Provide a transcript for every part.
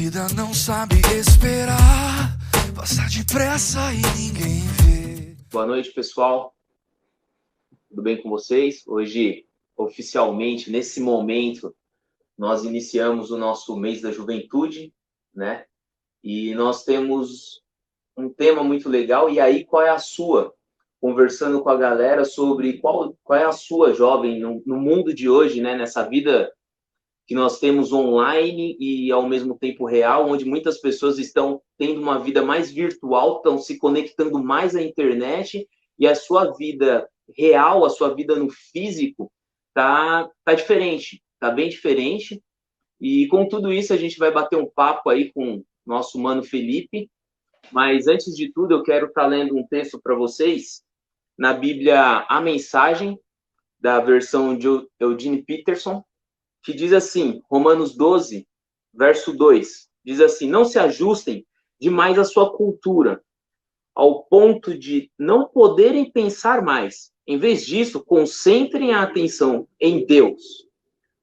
vida não sabe esperar, passa depressa e ninguém vê. Boa noite, pessoal. Tudo bem com vocês? Hoje, oficialmente, nesse momento, nós iniciamos o nosso mês da juventude, né? E nós temos um tema muito legal. E aí, qual é a sua? Conversando com a galera sobre qual é a sua, jovem, no mundo de hoje, né? Nessa vida que nós temos online e ao mesmo tempo real, onde muitas pessoas estão tendo uma vida mais virtual, estão se conectando mais à internet, e a sua vida real, a sua vida no físico, tá diferente, tá bem diferente. E com tudo isso a gente vai bater um papo aí com o nosso mano Felipe. Mas antes de tudo, eu quero estar lendo um texto para vocês na Bíblia A Mensagem, da versão de Eugene Peterson, que diz assim, Romanos 12, verso 2, diz assim: não se ajustem demais à sua cultura, ao ponto de não poderem pensar mais. Em vez disso, concentrem a atenção em Deus.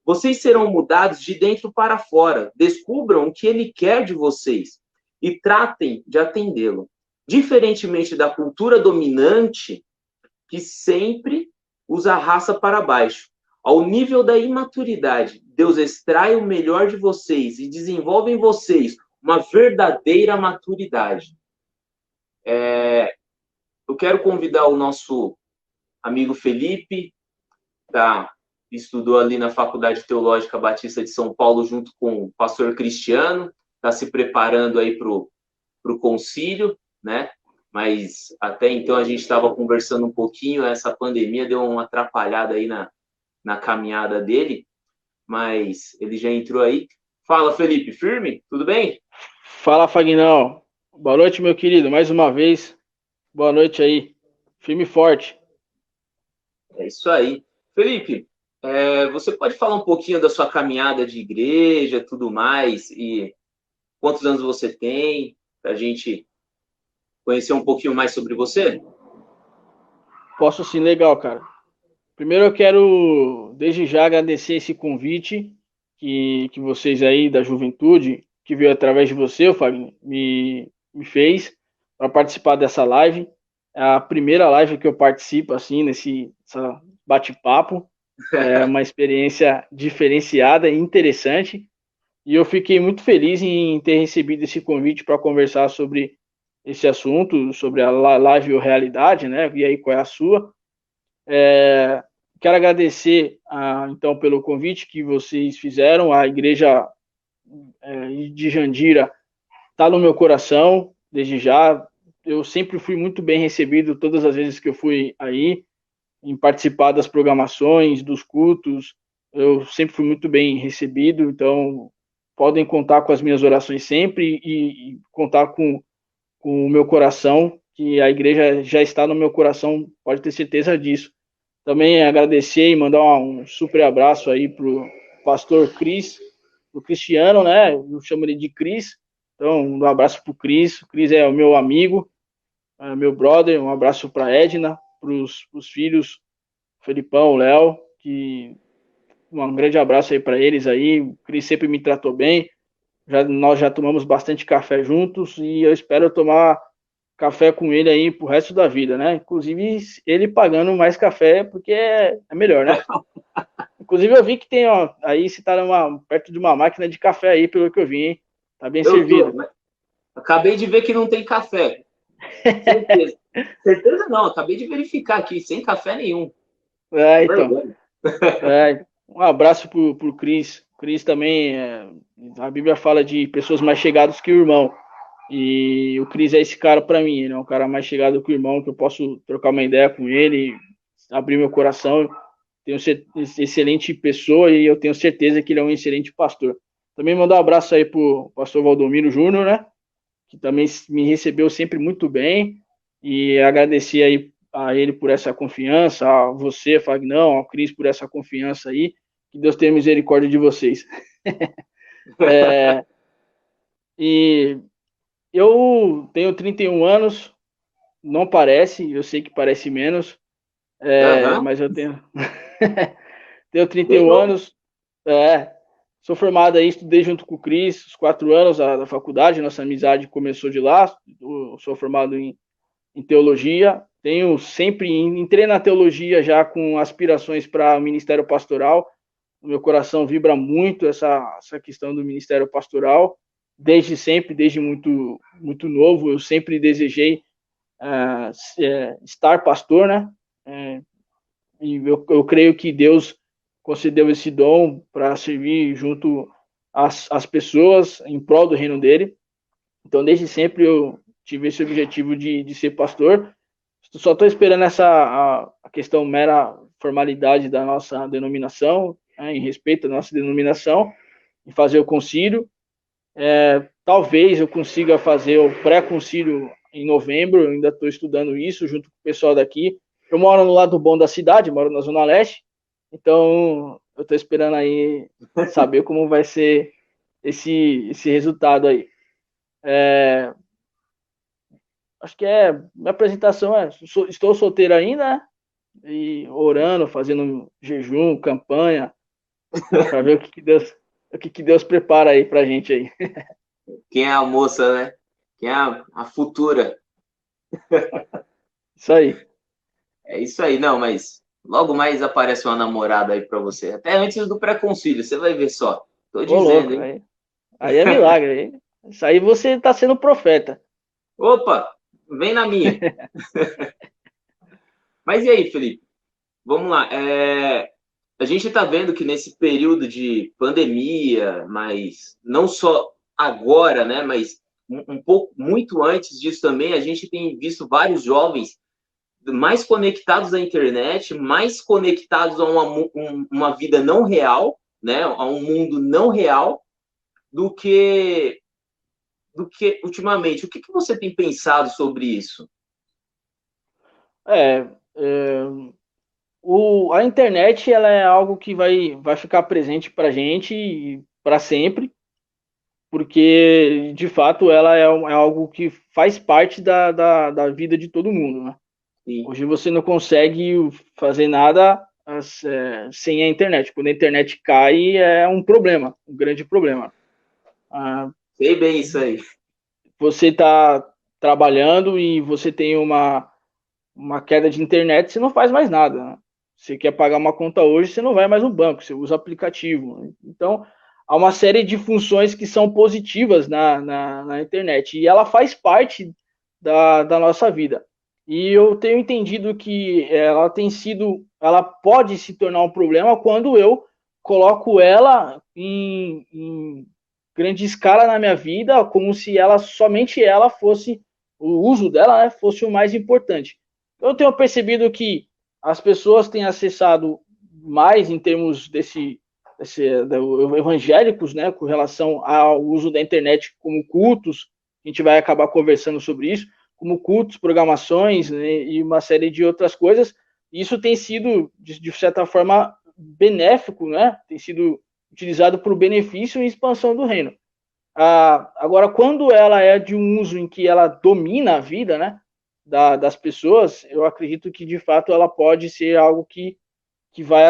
Vocês serão mudados de dentro para fora. Descubram o que Ele quer de vocês e tratem de atendê-lo. Diferentemente da cultura dominante, que sempre os arrasta para baixo. Ao nível da imaturidade, Deus extrai o melhor de vocês e desenvolve em vocês uma verdadeira maturidade. Eu quero convidar o nosso amigo Felipe, tá? Estudou ali na Faculdade Teológica Batista de São Paulo junto com o pastor Cristiano, está se preparando aí para o concílio, né? Mas até então a gente estava conversando um pouquinho, essa pandemia deu uma atrapalhada aí na caminhada dele, mas ele já entrou aí. Fala, Felipe, firme? Tudo bem? Fala, Fagnão. Boa noite, meu querido, mais uma vez. Boa noite aí. Firme e forte. É isso aí. Felipe, você pode falar um pouquinho da sua caminhada de igreja, tudo mais, e quantos anos você tem, para a gente conhecer um pouquinho mais sobre você? Posso sim, legal, cara. Primeiro eu quero, desde já, agradecer esse convite que vocês aí da juventude, que veio através de você, Fagner, me fez para participar dessa live. É a primeira live que eu participo, assim, nesse bate-papo. É uma experiência diferenciada e interessante. E eu fiquei muito feliz em ter recebido esse convite para conversar sobre esse assunto, sobre a live ou realidade, né? E aí, qual é a sua? Quero agradecer, então, pelo convite que vocês fizeram. A igreja de Jandira está no meu coração, desde já. Eu sempre fui muito bem recebido todas as vezes que eu fui aí, em participar das programações, dos cultos. Eu sempre fui muito bem recebido, então podem contar com as minhas orações sempre e contar com o meu coração, que a igreja já está no meu coração, pode ter certeza disso. Também agradecer e mandar um super abraço aí pro pastor Cris, o Cristiano, né? Eu chamo ele de Cris. Então, um abraço pro Cris. O Cris é o meu amigo, meu brother. Um abraço para Edna, para os filhos, Felipão, Léo, que um grande abraço aí para eles aí. O Cris sempre me tratou bem. Nós já tomamos bastante café juntos e eu espero tomar café com ele aí pro resto da vida, né? Inclusive, ele pagando mais café, porque é melhor, né? Inclusive, eu vi que tem, ó, aí você tá perto de uma máquina de café aí, pelo que eu vi, hein? Tá bem servido. Acabei de ver que não tem café. Certeza. Certeza não, acabei de verificar aqui, sem café nenhum. Então. Um abraço pro Cris. O Cris também, a Bíblia fala de pessoas mais chegadas que o irmão. E o Cris é esse cara para mim, ele é um cara mais chegado que o irmão, que eu posso trocar uma ideia com ele, abrir meu coração. Tenho excelente pessoa e eu tenho certeza que ele é um excelente pastor. Também mandar um abraço aí pro pastor Valdomiro Júnior, né? Que também me recebeu sempre muito bem. E agradecer aí a ele por essa confiança, a você, Fagnão, ao Cris por essa confiança aí. Que Deus tenha misericórdia de vocês. E eu tenho 31 anos, não parece, eu sei que parece menos, mas eu tenho, tenho 31 anos, Sou formado aí, estudei junto com o Cris, os 4 anos da faculdade, nossa amizade começou de lá. Eu sou formado em teologia, entrei na teologia já com aspirações para o ministério pastoral. O meu coração vibra muito essa questão do ministério pastoral, desde sempre, desde muito, muito novo, eu sempre desejei estar pastor, né? E eu creio que Deus concedeu esse dom para servir junto às pessoas em prol do reino dele. Então, desde sempre eu tive esse objetivo de ser pastor. Só estou esperando a questão mera formalidade da nossa denominação, né, em respeito à nossa denominação, e fazer o concílio. Talvez eu consiga fazer o pré-concílio em novembro, eu ainda estou estudando isso junto com o pessoal daqui. Eu moro no lado bom da cidade, moro na Zona Leste, então eu estou esperando aí saber como vai ser esse resultado aí. Acho que minha apresentação estou solteiro ainda, né? E orando, fazendo jejum, campanha, para ver o que Deus prepara aí pra gente aí. Quem é a moça, né? Quem é a futura? Isso aí. É isso aí, não, mas logo mais aparece uma namorada aí para você. Até antes do pré-concílio, você vai ver só. Tô dizendo, Louco, hein? aí é milagre. Aí. Isso aí você tá sendo profeta. Opa, vem na minha. Mas e aí, Felipe? Vamos lá. A gente está vendo que nesse período de pandemia, mas não só agora, né? Mas um pouco, muito antes disso também, a gente tem visto vários jovens mais conectados à internet, mais conectados a uma vida não real, né? A um mundo não real, do que ultimamente. O que você tem pensado sobre isso? É, a internet ela é algo que vai ficar presente para gente para sempre, porque de fato ela é algo que faz parte da vida de todo mundo, né? Sim. Hoje você não consegue fazer nada sem a internet. Quando a internet cai, é um problema, um grande problema. Sei bem isso aí. Você está trabalhando e você tem uma queda de internet, você não faz mais nada, né? Você quer pagar uma conta hoje, você não vai mais no banco, você usa aplicativo. Então, há uma série de funções que são positivas na internet e ela faz parte da nossa vida. E eu tenho entendido que ela pode se tornar um problema quando eu coloco ela em grande escala na minha vida, como se somente ela fosse, o uso dela, né, fosse o mais importante. Eu tenho percebido que as pessoas têm acessado mais em termos evangélicos, né, com relação ao uso da internet como cultos. A gente vai acabar conversando sobre isso, como cultos, programações, né, e uma série de outras coisas. Isso tem sido, de certa forma, benéfico, né? Tem sido utilizado para o benefício e expansão do reino. Agora, quando ela é de um uso em que ela domina a vida, né, das pessoas, eu acredito que, de fato, ela pode ser algo que vai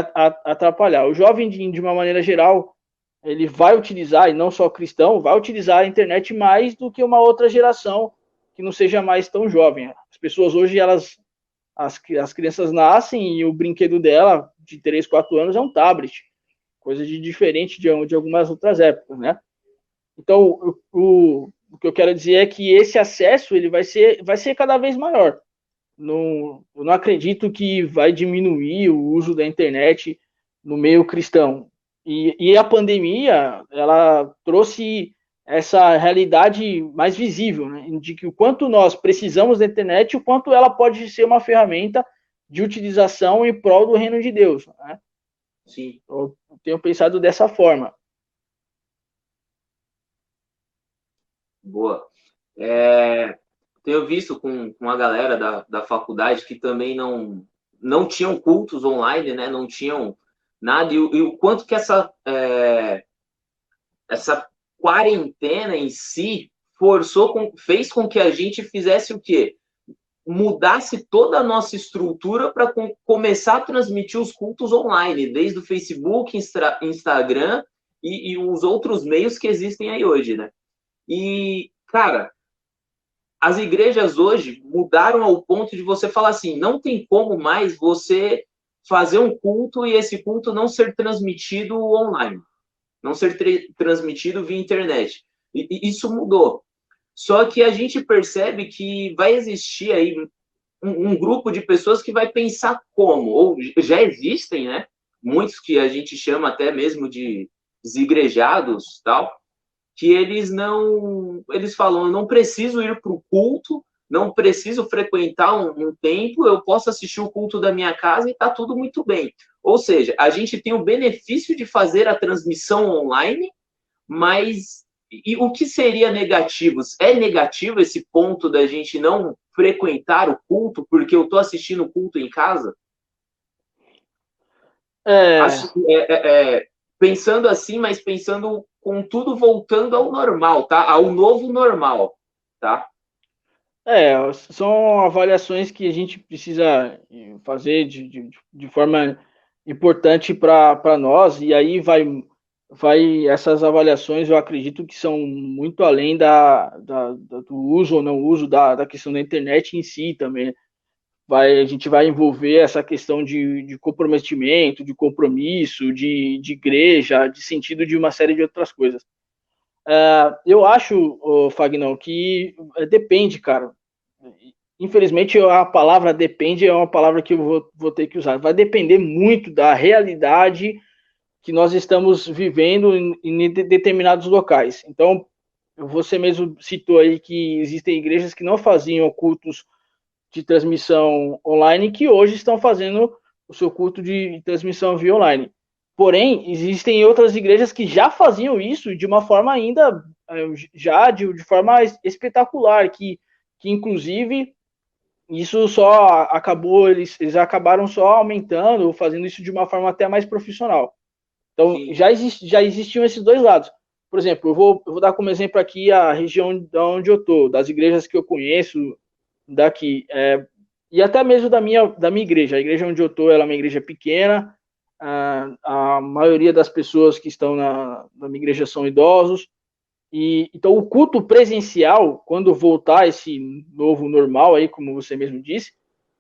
atrapalhar. O jovem, de uma maneira geral, ele vai utilizar, e não só cristão, vai utilizar a internet mais do que uma outra geração que não seja mais tão jovem. As pessoas hoje, as crianças nascem e o brinquedo dela, de 3, 4 anos, é um tablet. Coisa diferente de algumas outras épocas, né? Então, o que eu quero dizer é que esse acesso ele vai ser cada vez maior. Eu não acredito que vai diminuir o uso da internet no meio cristão. E a pandemia, ela trouxe essa realidade mais visível, né? De que o quanto nós precisamos da internet, o quanto ela pode ser uma ferramenta de utilização em prol do reino de Deus, né? Sim. Eu tenho pensado dessa forma. Boa. Tenho visto com a galera da faculdade que também não tinham cultos online, né? Não tinham nada. E o quanto que essa quarentena em si fez com que a gente fizesse o quê? Mudasse toda a nossa estrutura para começar a transmitir os cultos online, desde o Facebook, Instagram e os outros meios que existem aí hoje, né? E, cara, as igrejas hoje mudaram ao ponto de você falar assim, não tem como mais você fazer um culto e esse culto não ser transmitido online, não ser transmitido via internet. E isso mudou. Só que a gente percebe que vai existir aí um grupo de pessoas que vai pensar como, ou já existem, né? Muitos que a gente chama até mesmo de desigrejados, tal, que eles falam, eu não preciso ir para o culto, não preciso frequentar um templo, eu posso assistir o culto da minha casa e está tudo muito bem. Ou seja, a gente tem o benefício de fazer a transmissão online, mas e o que seria negativo? É negativo esse ponto da gente não frequentar o culto porque eu estou assistindo o culto em casa? Pensando assim, mas pensando com tudo voltando ao normal, tá? Ao novo normal, tá? São avaliações que a gente precisa fazer de forma importante para nós, e aí essas avaliações eu acredito que são muito além do uso ou não uso da questão da internet em si também. A gente vai envolver essa questão de comprometimento, de compromisso, de igreja, de sentido de uma série de outras coisas. Eu acho, Fagnão, que depende, cara. Infelizmente, a palavra depende é uma palavra que eu vou ter que usar. Vai depender muito da realidade que nós estamos vivendo em determinados locais. Então, você mesmo citou aí que existem igrejas que não faziam cultos de transmissão online, que hoje estão fazendo o seu culto de transmissão via online. Porém, existem outras igrejas que já faziam isso de uma forma ainda, já de forma espetacular, que inclusive isso só acabou, eles acabaram só aumentando, fazendo isso de uma forma até mais profissional. Então, já existiam esses dois lados. Por exemplo, eu vou dar como exemplo aqui a região de onde eu estou, das igrejas que eu conheço daqui, e até mesmo da minha igreja. A igreja onde eu estou, ela é uma igreja pequena, a maioria das pessoas que estão na minha igreja são idosos, e então o culto presencial, quando voltar esse novo normal aí, como você mesmo disse,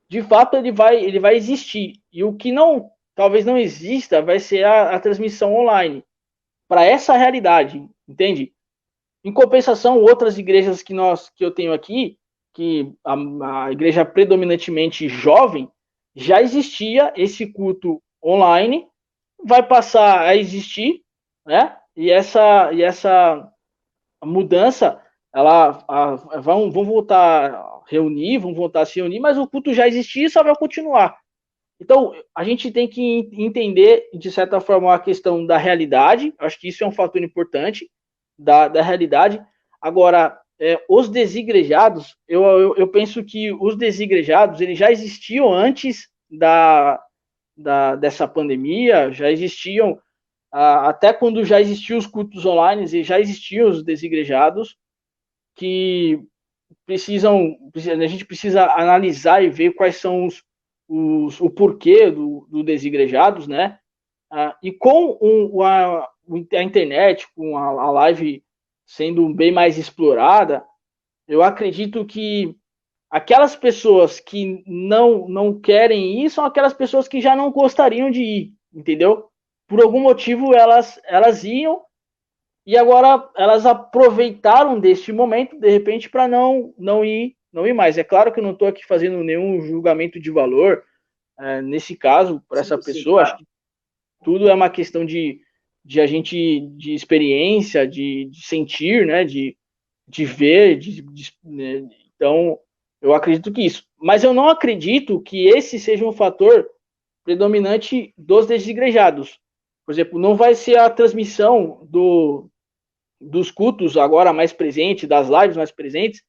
de fato ele vai existir. E o que talvez não exista vai ser a transmissão online para essa realidade, entende? Em compensação, outras igrejas que eu tenho aqui, que a igreja predominantemente jovem, já existia esse culto online, vai passar a existir, né? E essa mudança, vão voltar a reunir, vão voltar a se reunir, mas o culto já existia e só vai continuar. Então, a gente tem que entender, de certa forma, a questão da realidade. Acho que isso é um fator importante da realidade. Agora, os desigrejados, eu penso que os desigrejados eles já existiam antes dessa pandemia, já existiam, até quando já existiam os cultos online, já existiam os desigrejados, que a gente precisa analisar e ver quais são o porquê do desigrejados, né? E com a internet, com a live sendo bem mais explorada, eu acredito que aquelas pessoas que não querem ir são aquelas pessoas que já não gostariam de ir, entendeu? Por algum motivo elas iam e agora elas aproveitaram deste momento, de repente, para não ir mais. É claro que eu não estou aqui fazendo nenhum julgamento de valor nesse caso para essa pessoa. Acho que tudo é uma questão de experiência, de sentir, né? De ver, né? Então, eu acredito que isso. Mas eu não acredito que esse seja um fator predominante dos desigrejados. Por exemplo, não vai ser a transmissão dos cultos agora mais presentes, das lives mais presentes,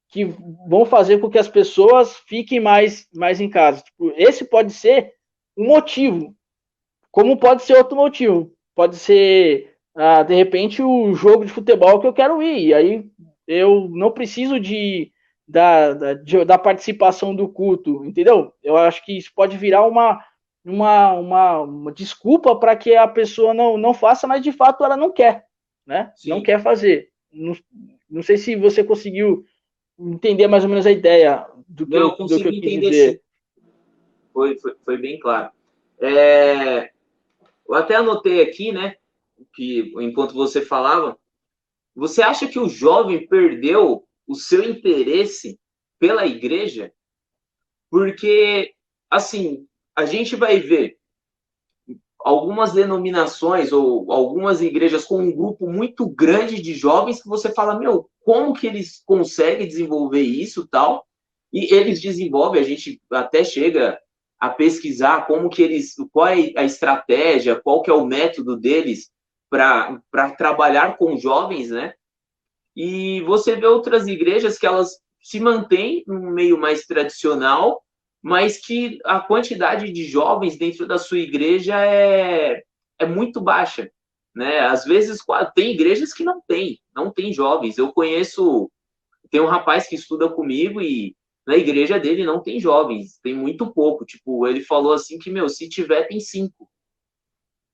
que vão fazer com que as pessoas fiquem mais em casa. Tipo, esse pode ser um motivo, como pode ser outro motivo. Pode ser, de repente, o jogo de futebol que eu quero ir. E aí eu não preciso da participação do culto, entendeu? Eu acho que isso pode virar uma desculpa para que a pessoa não faça, mas de fato ela não quer, né? Sim. Não quer fazer. Não sei se você conseguiu entender mais ou menos a ideia do que eu quis dizer. Foi bem claro. Eu até anotei aqui, né, que enquanto você falava, você acha que o jovem perdeu o seu interesse pela igreja? Porque, assim, a gente vai ver algumas denominações ou algumas igrejas com um grupo muito grande de jovens que você fala, meu, como que eles conseguem desenvolver isso tal? E eles desenvolvem, a gente até chega a pesquisar como que eles, qual é a estratégia, qual que é o método deles para trabalhar com jovens, né? E você vê outras igrejas que elas se mantêm num meio mais tradicional, mas que a quantidade de jovens dentro da sua igreja é muito baixa, né? Às vezes tem igrejas que não tem jovens. Eu conheço, tem um rapaz que estuda comigo e na igreja dele não tem jovens, tem muito pouco. Tipo, ele falou assim que, meu, se tiver, tem 5.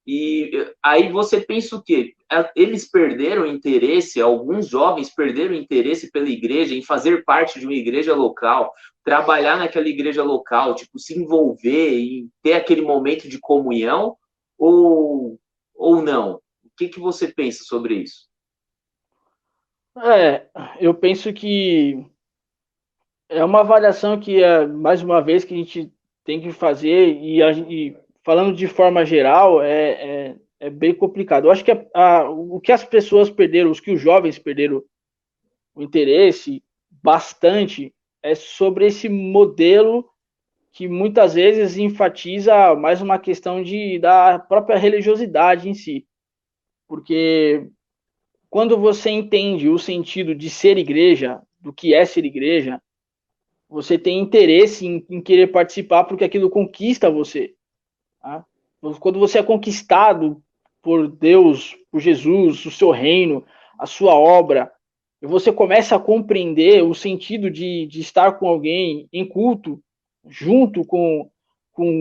E aí você pensa o quê? Eles perderam interesse, alguns jovens perderam interesse pela igreja, em fazer parte de uma igreja local, trabalhar naquela igreja local, tipo, se envolver e ter aquele momento de comunhão, ou não? O que você pensa sobre isso? Eu penso que é uma avaliação que, mais uma vez, que a gente tem que fazer e falando de forma geral, é bem complicado. Eu acho que o que as pessoas perderam, os que os jovens perderam o interesse bastante é sobre esse modelo que muitas vezes enfatiza mais uma questão da própria religiosidade em si. Porque quando você entende o sentido de ser igreja, do que é ser igreja, você tem interesse em querer participar porque aquilo conquista você. Tá? Quando você é conquistado por Deus, por Jesus, o seu reino, a sua obra, e você começa a compreender o sentido de estar com alguém em culto, junto com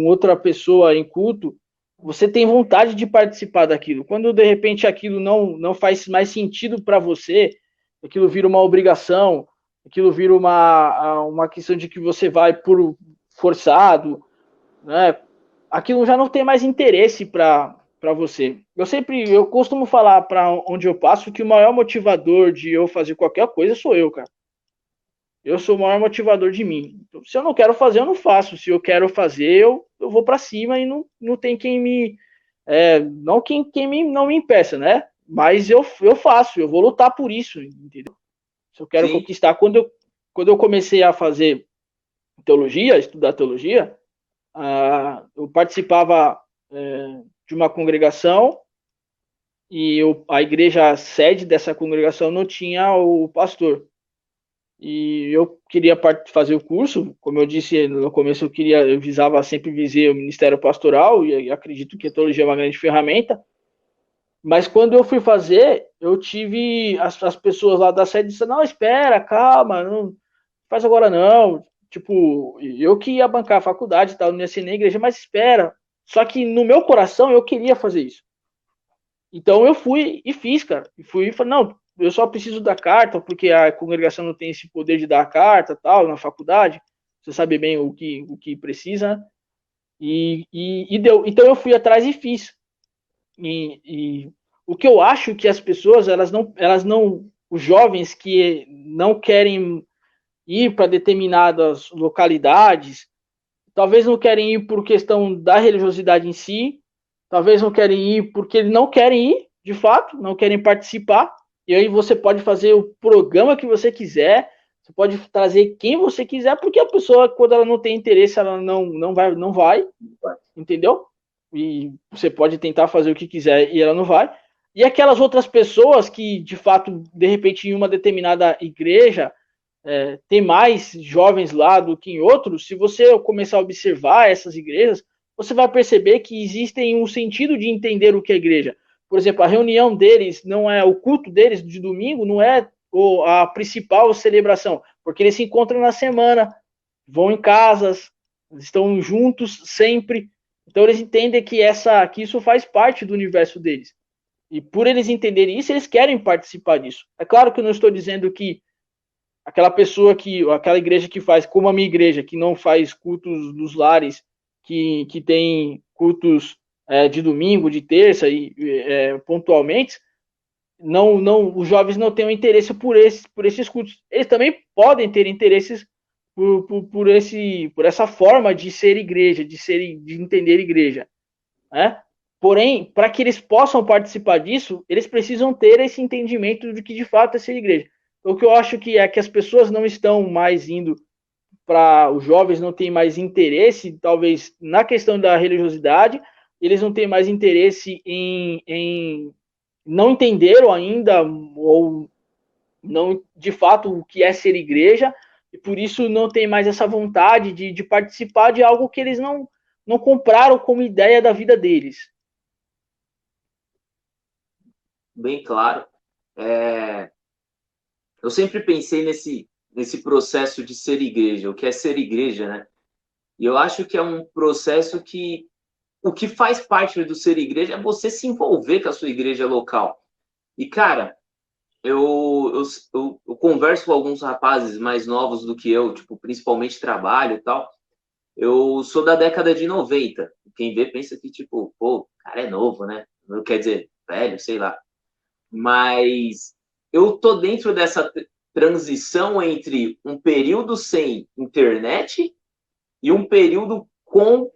outra pessoa em culto, você tem vontade de participar daquilo. Quando de repente aquilo não faz mais sentido para você, aquilo vira uma obrigação, aquilo vira uma questão de que você vai por forçado, né? Aquilo já não tem mais interesse para você. Eu costumo falar para onde eu passo que o maior motivador de eu fazer qualquer coisa sou eu, cara. Eu sou o maior motivador de mim. Então, se eu não quero fazer, eu não faço. Se eu quero fazer, eu vou para cima e não tem quem me. Não não me impeça, né? Mas eu faço, eu vou lutar por isso, entendeu? Se eu quero Sim. conquistar. Quando eu comecei a fazer teologia, estudar teologia, eu participava de uma congregação e a igreja sede dessa congregação não tinha o pastor. E eu queria fazer o curso, como eu disse no começo, sempre visei o ministério pastoral e acredito que a teologia é uma grande ferramenta. Mas quando eu fui fazer, eu tive as pessoas lá da sede dizendo, não, espera, calma, não faz agora não. Tipo, eu que ia bancar a faculdade e tal, não ia ser na igreja, mas espera. Só que no meu coração eu queria fazer isso. Então eu fui e fiz, cara. E fui e falei, não, eu só preciso da carta, porque a congregação não tem esse poder de dar a carta tal, na faculdade. Você sabe bem o que precisa, né? E deu. Então eu fui atrás e fiz. E o que eu acho que as pessoas, elas não, os jovens que não querem ir para determinadas localidades, talvez não querem ir por questão da religiosidade em si, talvez não querem ir porque não querem ir, de fato, não querem participar. E aí você pode fazer o programa que você quiser, você pode trazer quem você quiser, porque a pessoa, quando ela não tem interesse, ela não vai, entendeu? E você pode tentar fazer o que quiser e ela não vai. E aquelas outras pessoas que, de fato, de repente, em uma determinada igreja, tem mais jovens lá do que em outros, se você começar a observar essas igrejas, você vai perceber que existem um sentido de entender o que é igreja. Por exemplo, a reunião deles não é o culto deles de domingo, não é a principal celebração, porque eles se encontram na semana, vão em casas, estão juntos sempre. Então eles entendem que isso faz parte do universo deles. E por eles entenderem isso, eles querem participar disso. É claro que eu não estou dizendo que aquela igreja que faz, como a minha igreja, que não faz cultos dos lares, que tem cultos de domingo, de terça e pontualmente, os jovens não têm um interesse por esses cultos. Eles também podem ter interesses por essa forma de ser igreja, de entender igreja, né? Porém, para que eles possam participar disso, eles precisam ter esse entendimento de que de fato é ser igreja. O que eu acho que é que as pessoas não estão mais indo para os jovens, não têm mais interesse, talvez na questão da religiosidade, eles não têm mais interesse em não entenderam ainda ou não de fato o que é ser igreja e por isso não tem mais essa vontade de participar de algo que eles não compraram como ideia da vida deles. Bem claro. Eu sempre pensei nesse processo de ser igreja, o que é ser igreja, né? E eu acho que é um processo que o que faz parte do ser igreja é você se envolver com a sua igreja local. E, cara, eu converso com alguns rapazes mais novos do que eu, tipo, principalmente trabalho e tal. Eu sou da década de 90. Quem vê pensa que, tipo, pô, o cara é novo, né? Não quer dizer, velho, sei lá. Mas eu tô dentro dessa transição entre um período sem internet e um período com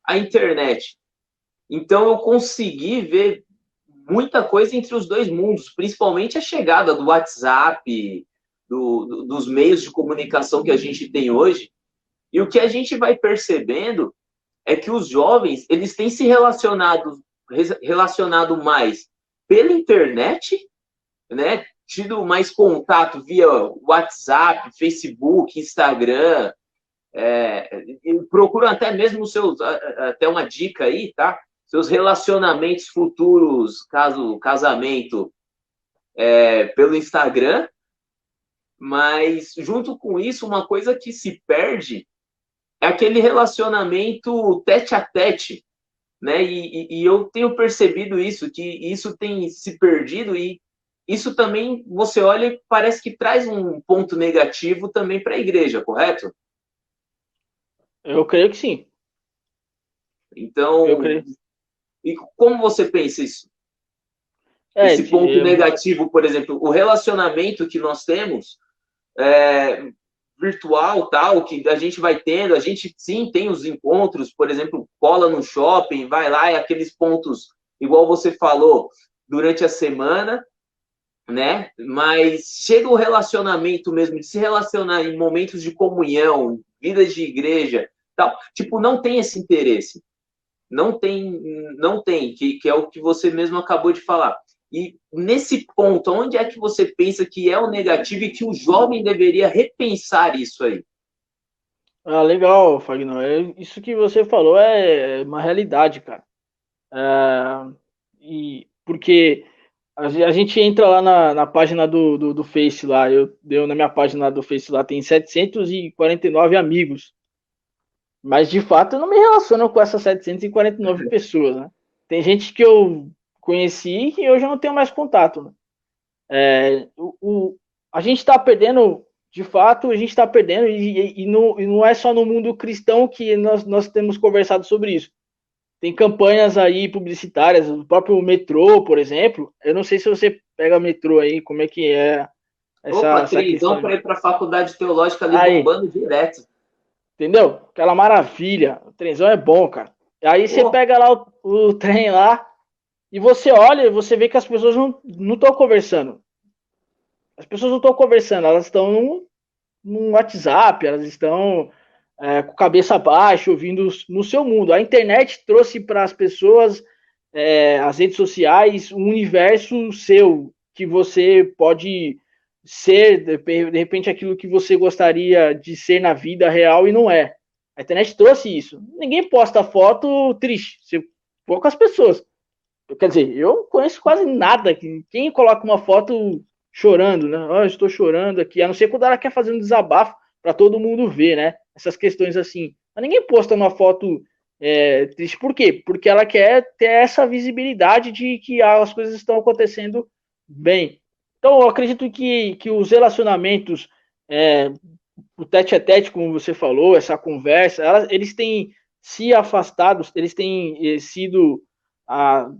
a internet. Então eu consegui ver muita coisa entre os dois mundos, principalmente a chegada do WhatsApp, dos meios de comunicação que a gente tem hoje. E o que a gente vai percebendo é que os jovens eles têm se relacionado mais pela internet, né? Tido mais contato via WhatsApp, Facebook, Instagram, procuram até mesmo até uma dica aí, tá? Seus relacionamentos futuros, caso casamento, pelo Instagram, mas junto com isso, uma coisa que se perde é aquele relacionamento tete a tete, né? E eu tenho percebido isso, que isso tem se perdido e isso também, você olha e parece que traz um ponto negativo também para a igreja, correto? Eu creio que sim. Então, Eu creio. e como você pensa isso? Esse ponto negativo, por exemplo, o relacionamento que nós temos virtual, tal, que a gente vai tendo, a gente sim tem os encontros, por exemplo, cola no shopping, vai lá e aqueles pontos, igual você falou, durante a semana, né? Mas chega o relacionamento mesmo, de se relacionar em momentos de comunhão, vidas de igreja, tal, tipo, não tem esse interesse. Não tem, que é o que você mesmo acabou de falar. E nesse ponto, onde é que você pensa que é o negativo e que o jovem deveria repensar isso aí? Ah, legal, Fagner. Isso que você falou é uma realidade, cara. E porque a gente entra lá na página do Face lá, eu na minha página do Face lá tem 749 amigos. Mas de fato eu não me relaciono com essas 749 pessoas, né? Tem gente que eu conheci e hoje eu não tenho mais contato, né? A gente está perdendo, de fato, a gente está perdendo, e não é só no mundo cristão que nós temos conversado sobre isso. Tem campanhas aí publicitárias, o próprio metrô, por exemplo. Eu não sei se você pega metrô aí, como é que é Opa, essa questão. para ir para a faculdade teológica ali Aí, bombando direto. entendeu? Aquela maravilha. O trenzão é bom, cara. Aí você pega lá o trem lá e você olha e você vê que as pessoas não estão conversando. As pessoas não estão conversando, elas estão no WhatsApp, elas estão com cabeça baixa, ouvindo no seu mundo. A internet trouxe para as pessoas, as redes sociais, um universo seu, que você pode ser, de repente, aquilo que você gostaria de ser na vida real e não é. A internet trouxe isso. Ninguém posta foto triste, poucas pessoas. Quer dizer, eu conheço quase nada. Quem coloca uma foto chorando, né? Oh, eu estou chorando aqui, a não ser quando ela quer fazer um desabafo para todo mundo ver, né? Essas questões assim. Mas ninguém posta uma foto triste. Por quê? Porque ela quer ter essa visibilidade de que as coisas estão acontecendo bem. Então, eu acredito que os relacionamentos, o tete a tete, como você falou, essa conversa, eles têm se afastado, eles têm sido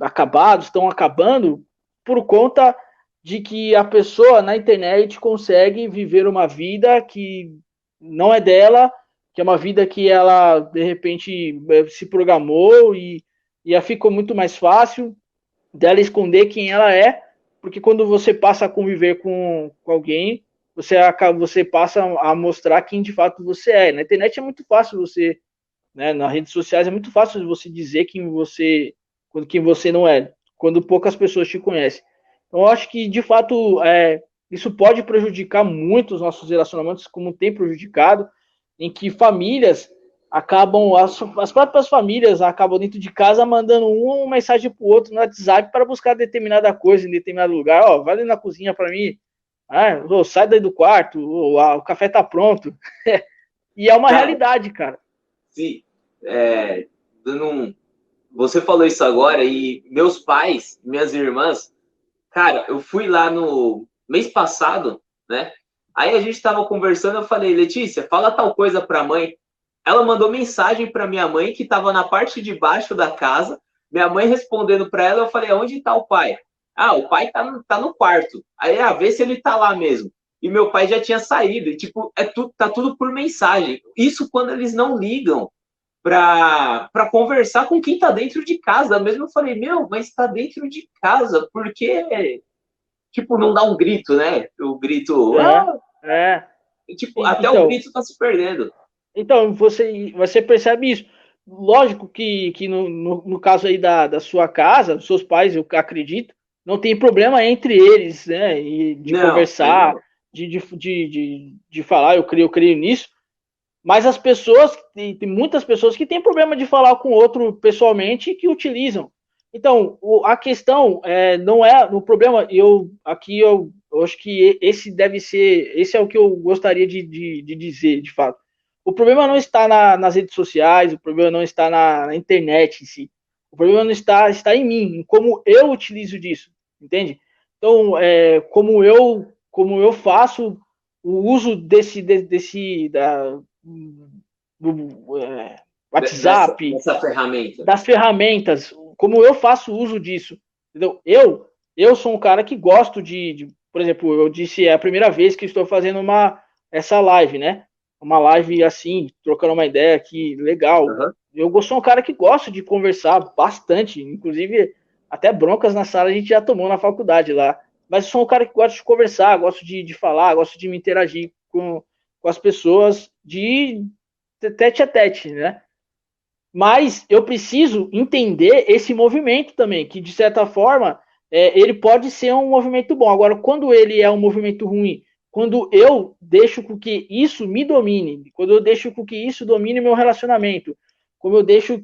acabados, estão acabando por conta de que a pessoa na internet consegue viver uma vida que não é dela, que é uma vida que ela, de repente, se programou e ficou muito mais fácil dela esconder quem ela é, porque quando você passa a conviver com alguém, você passa a mostrar quem de fato você é. Na internet é muito fácil você, né, nas redes sociais é muito fácil você dizer quem você não é, quando poucas pessoas te conhecem. Então, eu acho que, de fato, isso pode prejudicar muito os nossos relacionamentos, como tem prejudicado, em que famílias acabam, as próprias famílias acabam dentro de casa mandando uma mensagem para o outro no WhatsApp para buscar determinada coisa em determinado lugar. Ó, vai ali na cozinha para mim, sai daí do quarto, o café tá pronto. E é uma realidade, cara. Sim, você falou isso agora e meus pais, minhas irmãs, cara, eu fui lá no mês passado, né? Aí a gente estava conversando, eu falei, Letícia, fala tal coisa para a mãe. Ela mandou mensagem para minha mãe, que estava na parte de baixo da casa. Minha mãe respondendo para ela, eu falei, onde está o pai? O pai tá no quarto. Aí, vê se ele tá lá mesmo. E meu pai já tinha saído. E, tipo, tá tudo por mensagem. Isso quando eles não ligam para conversar com quem tá dentro de casa. Mesmo eu falei, mas tá dentro de casa, por que, tipo, não dá um grito, né? O grito... Tipo, até então, o grito tá se perdendo. Então, você percebe isso. Lógico que no caso aí da sua casa, dos seus pais, eu acredito, não tem problema entre eles, né? E de conversar, de falar, eu creio nisso. Mas as pessoas, tem muitas pessoas que têm problema de falar com outro pessoalmente e que utilizam. Então, a questão não é o problema. Eu acho que esse é o que eu gostaria de dizer, de fato. O problema não está nas redes sociais, o problema não está na internet em si. O problema não está em mim, em como eu utilizo disso, entende? Então, como eu faço o uso do WhatsApp, das ferramentas, como eu faço uso disso. Entendeu? Eu sou um cara que gosto por exemplo, eu disse, é a primeira vez que estou fazendo essa live, né? Uma live assim, trocando uma ideia aqui, legal. Uhum. Eu sou um cara que gosta de conversar bastante, inclusive até broncas na sala a gente já tomou na faculdade lá. Mas eu sou um cara que gosta de conversar, gosto de falar, gosto de me interagir com as pessoas de tete a tete, né? Mas eu preciso entender esse movimento também, que de certa forma ele pode ser um movimento bom. Agora, quando ele é um movimento ruim, quando eu deixo com que isso me domine, quando eu deixo com que isso domine meu relacionamento, como eu deixo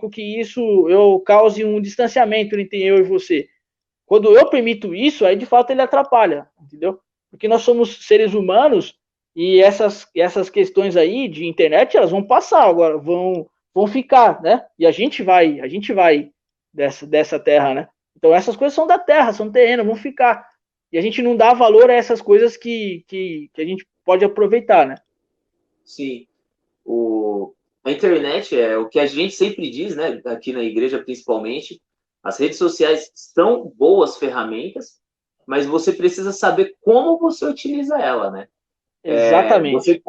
com que isso eu cause um distanciamento entre eu e você. Quando eu permito isso, aí de fato ele atrapalha, entendeu? Porque nós somos seres humanos e essas questões aí de internet, elas vão passar agora, vão ficar, né? E a gente vai dessa terra, né? Então essas coisas são da terra, são terreno, vão ficar. E a gente não dá valor a essas coisas que a gente pode aproveitar, né? Sim. A internet é o que a gente sempre diz, né? Aqui na igreja, principalmente. As redes sociais são boas ferramentas, mas você precisa saber como você utiliza ela, né? Exatamente.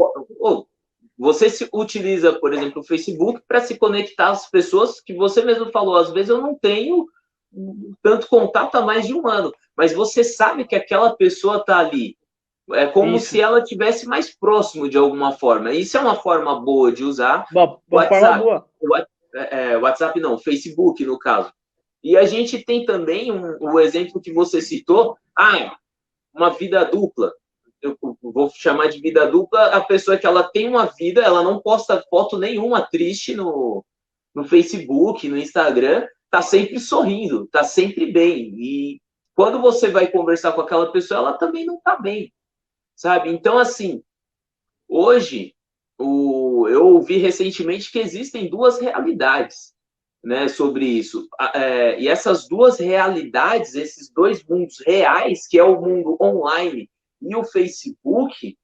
Você se utiliza, por exemplo, o Facebook para se conectar às pessoas que você mesmo falou. Às vezes eu não tenho tanto contato há mais de um ano, mas você sabe que aquela pessoa está ali. É como se ela estivesse mais próximo de alguma forma. Isso é uma forma boa de usar. WhatsApp, forma boa. WhatsApp não, Facebook, no caso. E a gente tem também o exemplo que você citou, uma vida dupla. Eu vou chamar de vida dupla a pessoa que ela tem uma vida, ela não posta foto nenhuma triste no Facebook, no Instagram, tá sempre sorrindo, tá sempre bem. E quando você vai conversar com aquela pessoa, ela também não tá bem, sabe? Então, assim, hoje, eu ouvi recentemente que existem duas realidades, né, sobre isso. E essas duas realidades, esses dois mundos reais, que é o mundo online e o Facebook,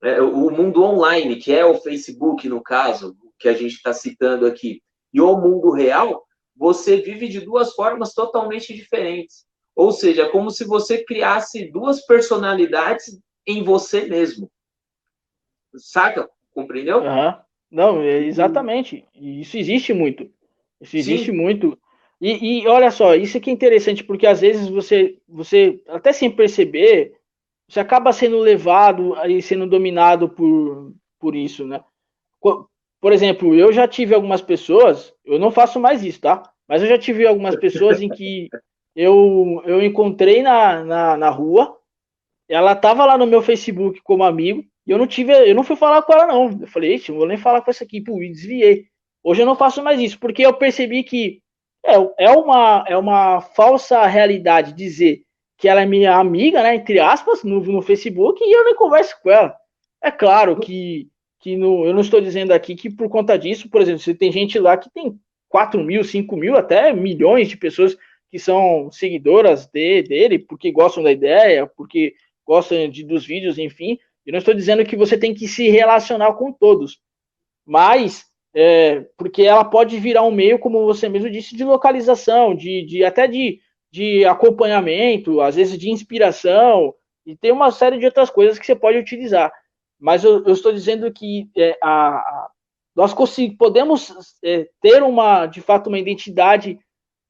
o mundo online, que é o Facebook, no caso, que a gente está citando aqui, e o mundo real, você vive de duas formas totalmente diferentes. Ou seja, é como se você criasse duas personalidades em você mesmo. Saca? Compreendeu? Aham. Não, exatamente. E isso existe muito. Isso existe Sim, muito. E olha só, isso aqui é interessante, porque às vezes você, até sem perceber, você acaba sendo levado e sendo dominado por isso, né? Por exemplo, eu já tive algumas pessoas, eu não faço mais isso, tá? Mas eu já tive algumas pessoas em que eu encontrei na rua, ela estava lá no meu Facebook como amigo, e eu não fui falar com ela, não. Eu falei, não vou nem falar com essa aqui, pô, e desviei. Hoje eu não faço mais isso, porque eu percebi que é uma falsa realidade dizer que ela é minha amiga, né, entre aspas, no Facebook, e eu nem converso com ela. É claro que eu não estou dizendo aqui que por conta disso, por exemplo, se tem gente lá que tem 4 mil, 5 mil, até milhões de pessoas que são seguidoras dele, porque gostam da ideia, porque gostam dos vídeos, enfim. Eu não estou dizendo que você tem que se relacionar com todos, mas porque ela pode virar um meio, como você mesmo disse, de localização, até de acompanhamento, às vezes de inspiração, e tem uma série de outras coisas que você pode utilizar. Mas eu estou dizendo que nós podemos ter de fato, uma identidade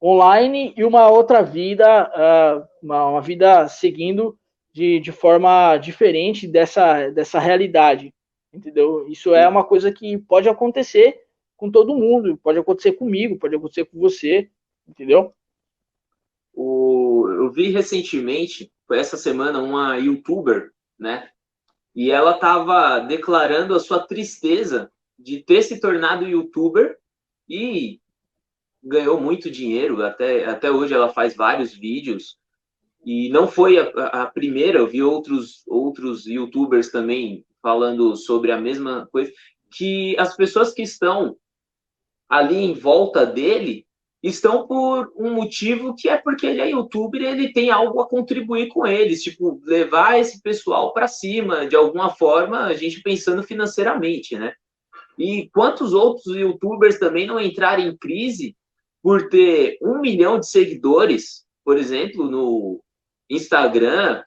online e uma outra vida, uma vida seguindo de forma diferente dessa realidade, entendeu? Isso é uma coisa que pode acontecer com todo mundo, pode acontecer comigo, pode acontecer com você, entendeu? eu vi recentemente, foi essa semana, uma youtuber, né? E ela estava declarando a sua tristeza de ter se tornado youtuber e ganhou muito dinheiro. Até hoje ela faz vários vídeos. E não foi a primeira, eu vi outros youtubers também falando sobre a mesma coisa, que as pessoas que estão ali em volta dele estão por um motivo que é porque ele é youtuber e ele tem algo a contribuir com eles, tipo, levar esse pessoal para cima, de alguma forma, a gente pensando financeiramente, né? E quantos outros youtubers também não entraram em crise por ter 1 milhão de seguidores, por exemplo, no Instagram,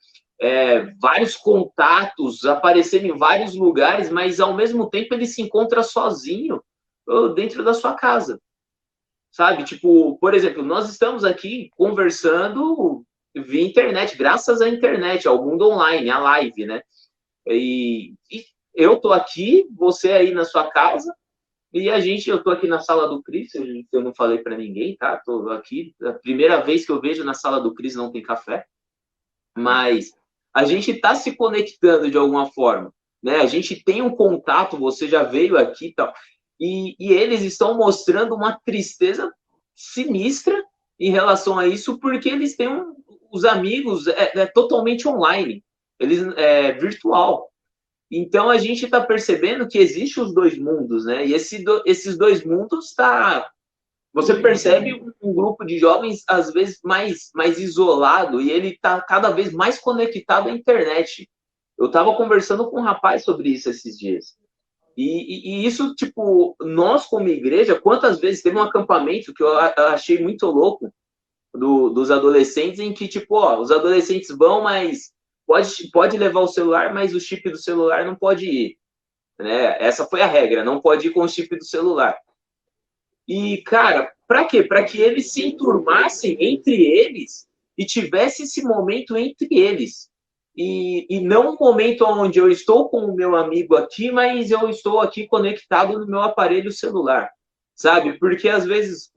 vários contatos, aparecendo em vários lugares, mas ao mesmo tempo ele se encontra sozinho dentro da sua casa, sabe? Tipo, por exemplo, nós estamos aqui conversando via internet, graças à internet, ao mundo online, à live, né? E eu tô aqui, você aí na sua casa, e eu tô aqui na sala do Cris, eu não falei para ninguém, tá? Tô aqui, a primeira vez que eu vejo na sala do Cris não tem café, mas a gente está se conectando de alguma forma, né? A gente tem um contato, você já veio aqui e tal, e eles estão mostrando uma tristeza sinistra em relação a isso, porque eles têm os amigos totalmente online, eles virtual. Então a gente está percebendo que existe os dois mundos, né? E esses dois mundos você percebe um grupo de jovens, às vezes, mais isolado, e ele está cada vez mais conectado à internet. Eu estava conversando com um rapaz sobre isso esses dias. E isso, tipo, nós como igreja, quantas vezes teve um acampamento que eu achei muito louco dos adolescentes, em que, tipo, os adolescentes vão, mas pode levar o celular, mas o chip do celular não pode ir. Né? Essa foi a regra, não pode ir com o chip do celular. E, cara, para quê? Para que eles se enturmassem entre eles e tivesse esse momento entre eles. E não um momento onde eu estou com o meu amigo aqui, mas eu estou aqui conectado no meu aparelho celular, sabe? Porque às vezes,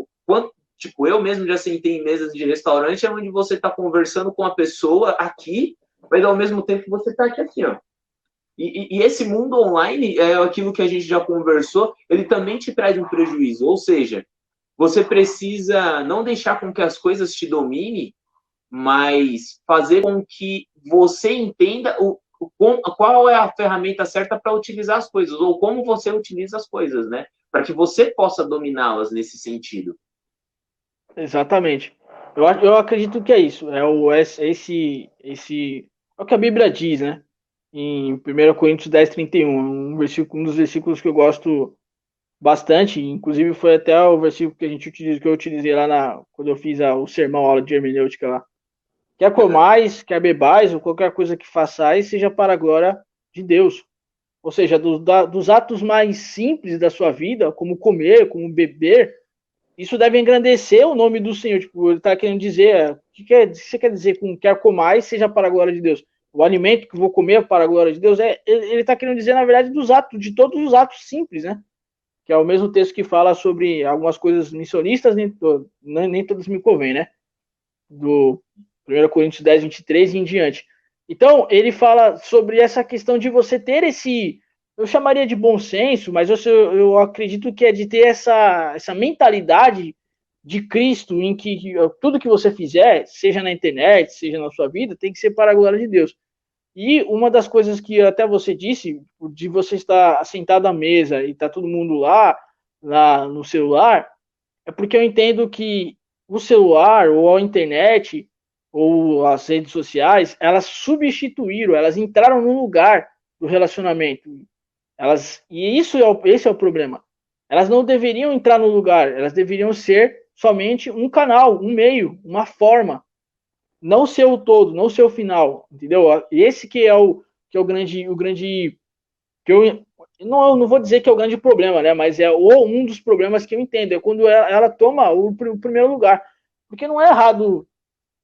tipo, eu mesmo já sentei em mesas de restaurante onde você está conversando com a pessoa aqui, mas ao mesmo tempo você está aqui assim, ó. E esse mundo online, é aquilo que a gente já conversou, ele também te traz um prejuízo. Ou seja, você precisa não deixar com que as coisas te dominem, mas fazer com que você entenda qual é a ferramenta certa para utilizar as coisas, ou como você utiliza as coisas, né? Para que você possa dominá-las nesse sentido. Exatamente. Eu acredito que é isso. É o que a Bíblia diz, né? Em 1 Coríntios 10:31, um dos versículos que eu gosto bastante, inclusive foi até o versículo que eu utilizei lá quando eu fiz o sermão, a aula de hermenêutica lá. Quer comais, quer bebais, ou qualquer coisa que façais, seja para a glória de Deus. Ou seja, dos atos mais simples da sua vida, como comer, como beber, isso deve engrandecer o nome do Senhor. Tipo, ele está querendo dizer, o que você quer dizer com quer comais, seja para a glória de Deus? O alimento que vou comer para a glória de Deus, ele está querendo dizer, na verdade, dos atos, de todos os atos simples, né? Que é o mesmo texto que fala sobre algumas coisas missionistas, nem todas me convém, né? Do 1 Coríntios 10:23 e em diante. Então, ele fala sobre essa questão de você ter eu chamaria de bom senso, mas eu acredito que é de ter essa mentalidade de Cristo, em que tudo que você fizer, seja na internet, seja na sua vida, tem que ser para a glória de Deus. E uma das coisas que até você disse, de você estar sentado à mesa e tá todo mundo lá no celular, é porque eu entendo que o celular ou a internet ou as redes sociais, elas substituíram, elas entraram no lugar do relacionamento. Esse é o problema. Elas não deveriam entrar no lugar, elas deveriam ser somente um canal, um meio, uma forma, não ser o todo, não ser o final, entendeu? Esse que é o grande que eu não vou dizer que é o grande problema, né? Mas é um dos problemas que eu entendo, é quando ela toma o primeiro lugar. Porque não é errado,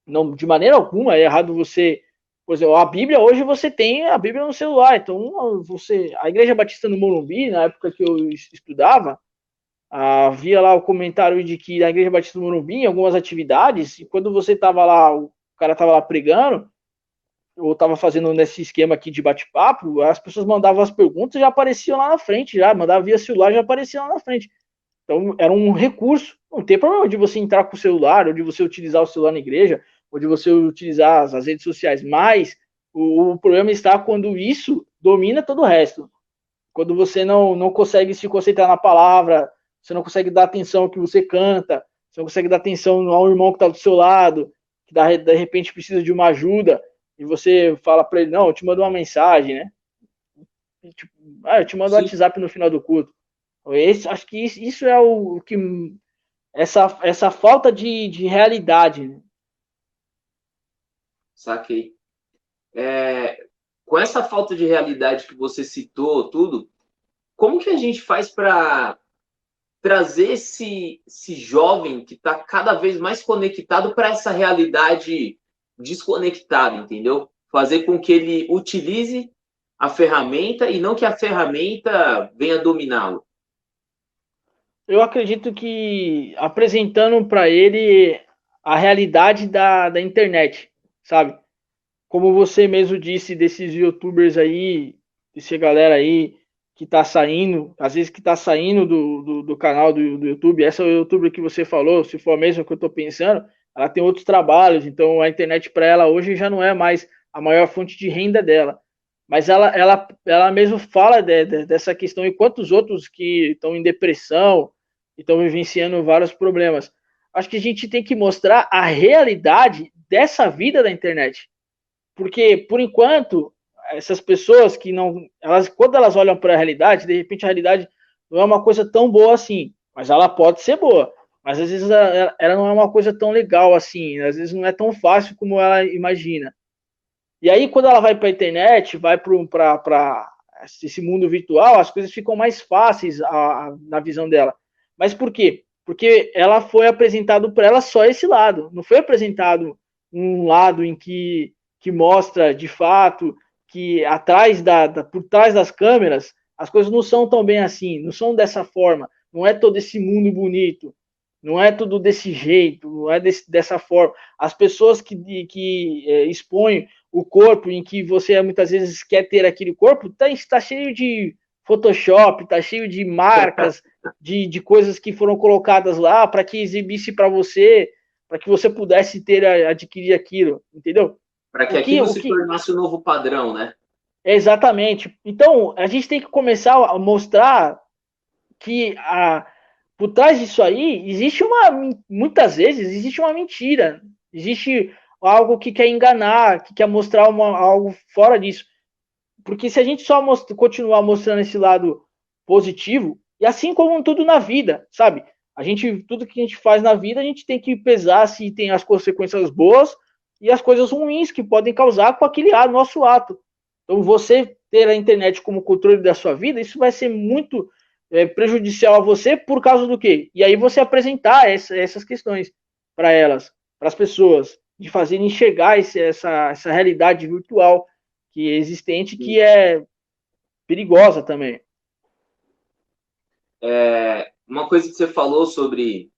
não, de maneira alguma é errado você. Por exemplo, a Bíblia, hoje você tem a Bíblia no celular. Então, a Igreja Batista no Morumbi, na época que eu estudava, havia lá o comentário de que na Igreja Batista do Morumbi, em algumas atividades, e quando você estava lá, o cara estava lá pregando, eu estava fazendo nesse esquema aqui de bate-papo, as pessoas mandavam as perguntas e já apareciam lá na frente, já mandava via celular, já aparecia lá na frente. Então era um recurso. Não tem problema de você entrar com o celular, ou de você utilizar o celular na igreja, ou de você utilizar as redes sociais, mas o problema está quando isso domina todo o resto. Quando você não consegue se concentrar na palavra, você não consegue dar atenção ao que você canta, você não consegue dar atenção ao irmão que está do seu lado, que de repente precisa de uma ajuda, e você fala para ele, não, eu te mando uma mensagem, né? Tipo, eu te mando um WhatsApp no final do culto. Acho que isso é o que... Essa falta de realidade. Né? Saquei. Com essa falta de realidade que você citou, tudo, como que a gente faz para trazer esse jovem que está cada vez mais conectado para essa realidade desconectada, entendeu? Fazer com que ele utilize a ferramenta e não que a ferramenta venha dominá-lo. Eu acredito que apresentando para ele a realidade da internet, sabe? Como você mesmo disse desses youtubers aí, dessa galera aí que tá saindo, às vezes que tá saindo do canal do YouTube, essa youtuber que você falou, se for a mesma que eu tô pensando, ela tem outros trabalhos, então a internet para ela hoje já não é mais a maior fonte de renda dela. Mas ela mesmo fala dessa questão e quantos outros que estão em depressão e estão vivenciando vários problemas. Acho que a gente tem que mostrar a realidade dessa vida da internet. Porque, por enquanto, essas pessoas que não. Quando elas olham para a realidade, de repente a realidade não é uma coisa tão boa assim. Mas ela pode ser boa. Mas às vezes ela não é uma coisa tão legal assim. Às vezes não é tão fácil como ela imagina. E aí, quando ela vai para a internet, vai para esse mundo virtual, as coisas ficam mais fáceis na visão dela. Mas por quê? Porque ela foi apresentado para ela só esse lado. Não foi apresentado um lado em que mostra de fato que por trás das câmeras as coisas não são tão bem assim, não são dessa forma, não é todo esse mundo bonito, não é tudo desse jeito, não é dessa forma. As pessoas que expõem o corpo em que você muitas vezes quer ter aquele corpo, está cheio de Photoshop, está cheio de marcas, de coisas que foram colocadas lá para que exibisse para você pudesse adquirir aquilo, entendeu? Para que aquilo se tornasse o novo padrão, né? Exatamente. Então, a gente tem que começar a mostrar que por trás disso aí existe muitas vezes existe uma mentira, existe algo que quer enganar, que quer mostrar algo fora disso. Porque se a gente só continuar mostrando esse lado positivo, e assim como tudo na vida, sabe? Tudo que a gente faz na vida, a gente tem que pesar se tem as consequências boas e as coisas ruins que podem causar com aquele nosso ato. Então, você ter a internet como controle da sua vida, isso vai ser muito prejudicial a você por causa do quê? E aí você apresentar essas questões para elas, para as pessoas, de fazer enxergar essa realidade virtual que é existente, que é perigosa também. Uma coisa que você falou sobre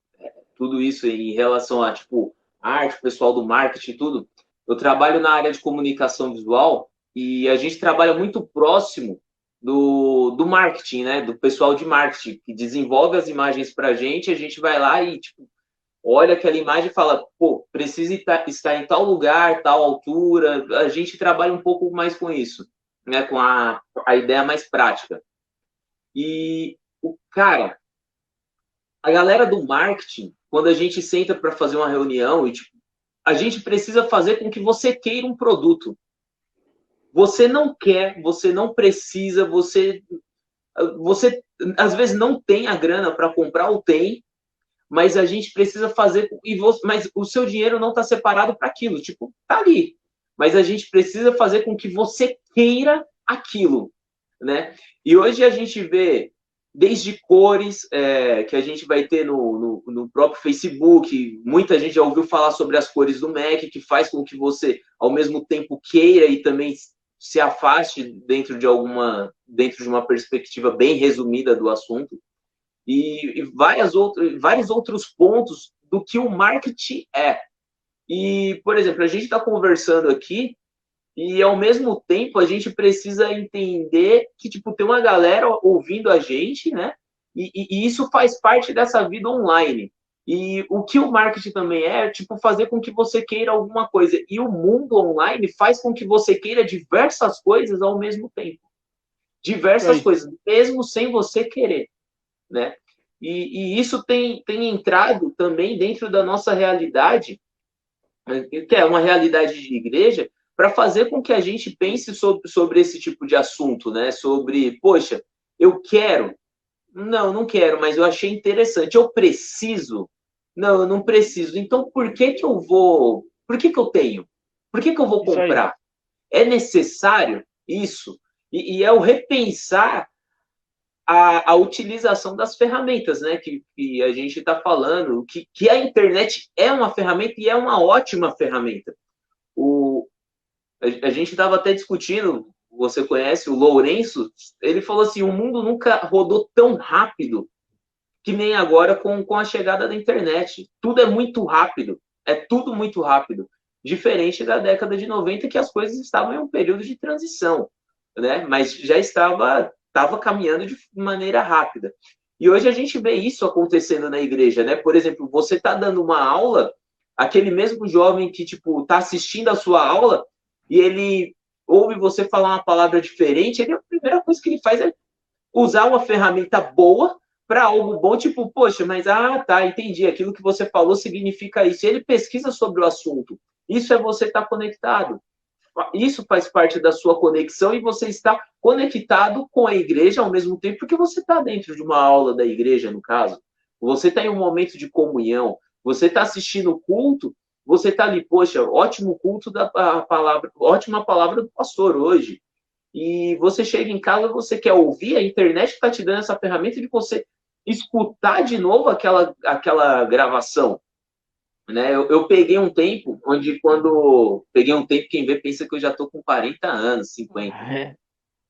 tudo isso em relação a, tipo, arte, pessoal do marketing e tudo, eu trabalho na área de comunicação visual e a gente trabalha muito próximo do marketing, né? Do pessoal de marketing, que desenvolve as imagens para a gente vai lá e, tipo, olha aquela imagem e fala, pô, precisa estar em tal lugar, tal altura. A gente trabalha um pouco mais com isso, né? Com a ideia mais prática. E, cara, a galera do marketing, quando a gente senta para fazer uma reunião, e, tipo, a gente precisa fazer com que você queira um produto. Você não quer, você não precisa, você às vezes não tem a grana para comprar ou tem, mas a gente precisa fazer, mas o seu dinheiro não está separado para aquilo, tipo, tá ali. Mas a gente precisa fazer com que você queira aquilo, né? E hoje a gente vê desde cores que a gente vai ter no próprio Facebook, muita gente já ouviu falar sobre as cores do Mac, que faz com que você, ao mesmo tempo, queira e também se afaste dentro de uma perspectiva bem resumida do assunto. E vários outros pontos do que o marketing é. E, por exemplo, a gente está conversando aqui e, ao mesmo tempo, a gente precisa entender que, tipo, tem uma galera ouvindo a gente, né? E isso faz parte dessa vida online. E o que o marketing também tipo, fazer com que você queira alguma coisa. E o mundo online faz com que você queira diversas coisas ao mesmo tempo. Diversas coisas, mesmo sem você querer, né? E isso tem entrado também dentro da nossa realidade, que é uma realidade de igreja, para fazer com que a gente pense sobre esse tipo de assunto, né? Sobre, poxa, eu quero. Não quero, mas eu achei interessante. Eu preciso. Não, eu não preciso. Então, por que eu vou... Por que eu tenho? Por que eu vou comprar? É necessário isso? E é o repensar a utilização das ferramentas, né? Que a gente está falando, que a internet é uma ferramenta e é uma ótima ferramenta. A gente estava até discutindo, você conhece o Lourenço, ele falou assim, o mundo nunca rodou tão rápido que nem agora com a chegada da internet. Tudo é muito rápido, é tudo muito rápido. Diferente da década de 90, que as coisas estavam em um período de transição, né? Mas já estava caminhando de maneira rápida. E hoje a gente vê isso acontecendo na igreja, né? Por exemplo, você está dando uma aula, aquele mesmo jovem que, tipo, está assistindo a sua aula e ele ouve você falar uma palavra diferente, a primeira coisa que ele faz é usar uma ferramenta boa para algo bom, tipo, poxa, mas, tá, entendi, aquilo que você falou significa isso. E ele pesquisa sobre o assunto. Isso é você estar conectado. Isso faz parte da sua conexão e você está conectado com a igreja ao mesmo tempo, porque você está dentro de uma aula da igreja, no caso. Você está em um momento de comunhão, você está assistindo o culto, você está ali, poxa, ótimo culto da palavra, ótima palavra do pastor hoje. E você chega em casa, você quer ouvir, a internet está te dando essa ferramenta de você escutar de novo aquela gravação. Né? Eu peguei um tempo peguei um tempo, quem vê pensa que eu já estou com 40 anos, 50.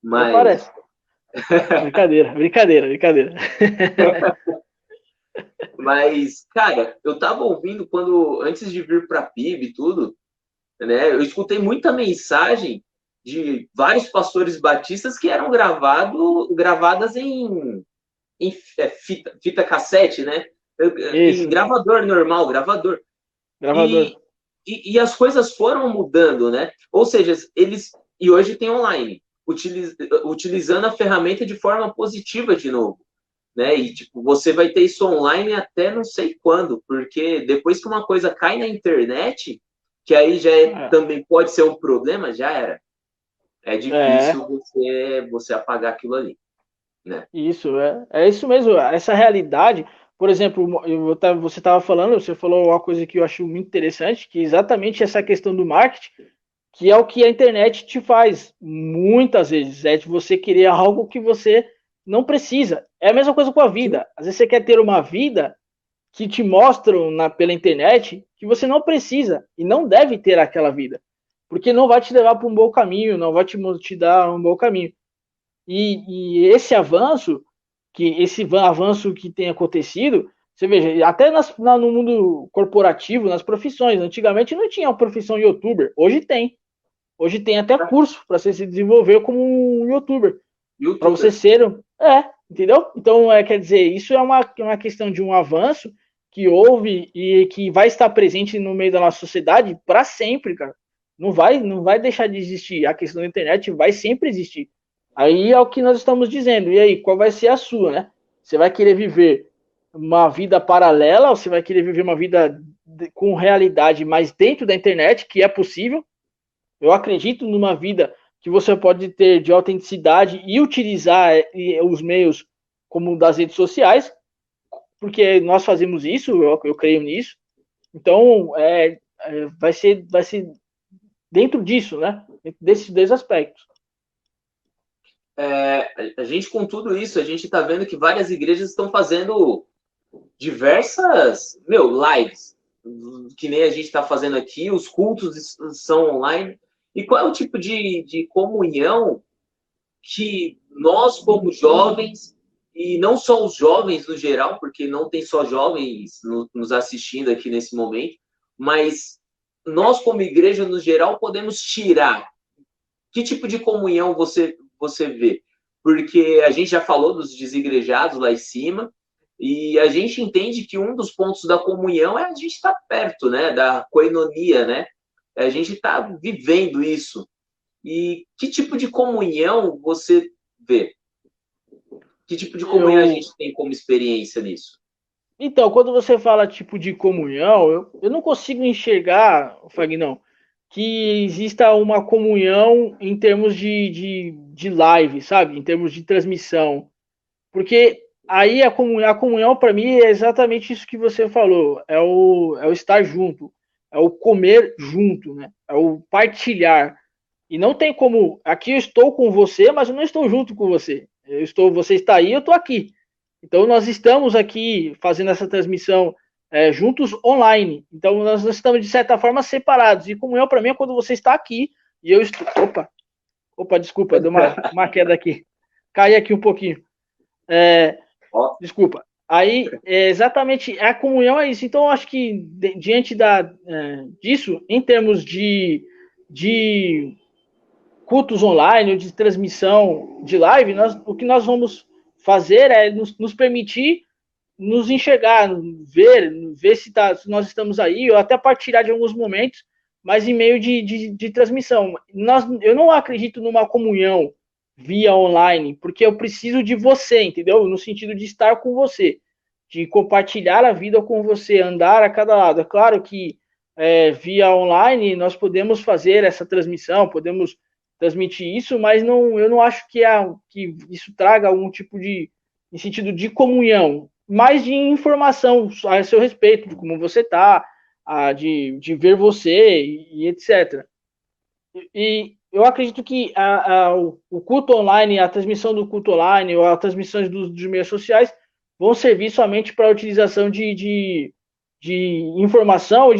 Mas... Não parece. Brincadeira. Mas, cara, eu estava ouvindo antes de vir para a PIB e tudo, né? Eu escutei muita mensagem de vários pastores batistas que eram gravadas em fita cassete, né? Em gravador normal, gravador. E as coisas foram mudando, né? Ou seja, e hoje tem online. utilizando a ferramenta de forma positiva de novo, né? E tipo, você vai ter isso online até não sei quando, porque depois que uma coisa cai na internet, que aí já também pode ser um problema, já era. É difícil você apagar aquilo ali, né? Isso, é isso mesmo. Essa realidade, por exemplo, você falou uma coisa que eu acho muito interessante, que é exatamente essa questão do marketing, que é o que a internet te faz muitas vezes, é de você querer algo que você não precisa. É a mesma coisa com a vida. Às vezes você quer ter uma vida que te mostram pela internet que você não precisa e não deve ter aquela vida, porque não vai te levar para um bom caminho, não vai te dar um bom caminho. E esse avanço que tem acontecido, você veja, até no mundo corporativo, nas profissões, antigamente não tinha a profissão youtuber, hoje tem. Hoje tem até curso para você se desenvolver como um youtuber. Para você ser. Entendeu? Então, quer dizer, isso é uma questão de um avanço que houve e que vai estar presente no meio da nossa sociedade para sempre, cara. Não vai deixar de existir. A questão da internet vai sempre existir. Aí é o que nós estamos dizendo. E aí, qual vai ser a sua, né? Você vai querer viver uma vida paralela ou você vai querer viver uma vida com realidade, mas dentro da internet, que é possível? Eu acredito numa vida que você pode ter de autenticidade e utilizar os meios como das redes sociais, porque nós fazemos isso, eu creio nisso. Então, vai ser dentro disso, né? Desses dois aspectos. A gente, com tudo isso, a gente está vendo que várias igrejas estão fazendo diversas, lives, que nem a gente está fazendo aqui, os cultos são online. E qual é o tipo de comunhão que nós, como jovens, e não só os jovens no geral, porque não tem só jovens nos assistindo aqui nesse momento, mas nós, como igreja no geral, podemos tirar? Que tipo de comunhão você vê? Porque a gente já falou dos desigrejados lá em cima, e a gente entende que um dos pontos da comunhão é a gente estar perto, né? Da koinonia, né? A gente está vivendo isso. E que tipo de comunhão você vê? Que tipo de comunhão a gente tem como experiência nisso? Então, quando você fala tipo de comunhão, eu não consigo enxergar, Fagnão, que exista uma comunhão em termos de live, sabe? Em termos de transmissão. Porque aí a comunhão para mim é exatamente isso que você falou, é o estar junto, é o comer junto, né? É o partilhar. E não tem como, aqui eu estou com você, mas eu não estou junto com você. Você está aí, eu estou aqui. Então nós estamos aqui fazendo essa transmissão juntos online. Então nós estamos de certa forma separados. E comunhão para mim é quando você está aqui e eu estou. Opa, desculpa, deu uma queda aqui. Caí aqui um pouquinho. Desculpa. Aí, exatamente, a comunhão é isso. Então, eu acho que, diante disso, em termos de cultos online, de transmissão de live, o que nós vamos fazer é nos permitir nos enxergar, ver se nós estamos aí, ou até partilhar de alguns momentos, mas em meio de transmissão. Eu não acredito numa comunhão via online, porque eu preciso de você, entendeu? No sentido de estar com você, de compartilhar a vida com você, andar a cada lado. É claro que via online nós podemos fazer essa transmissão, podemos transmitir isso, mas eu não acho que isso traga algum tipo em sentido de comunhão, mas de informação a seu respeito, de como você está, de ver você e etc. E eu acredito que o culto online, a transmissão do culto online, ou as transmissões dos meios sociais vão servir somente para a utilização de informação e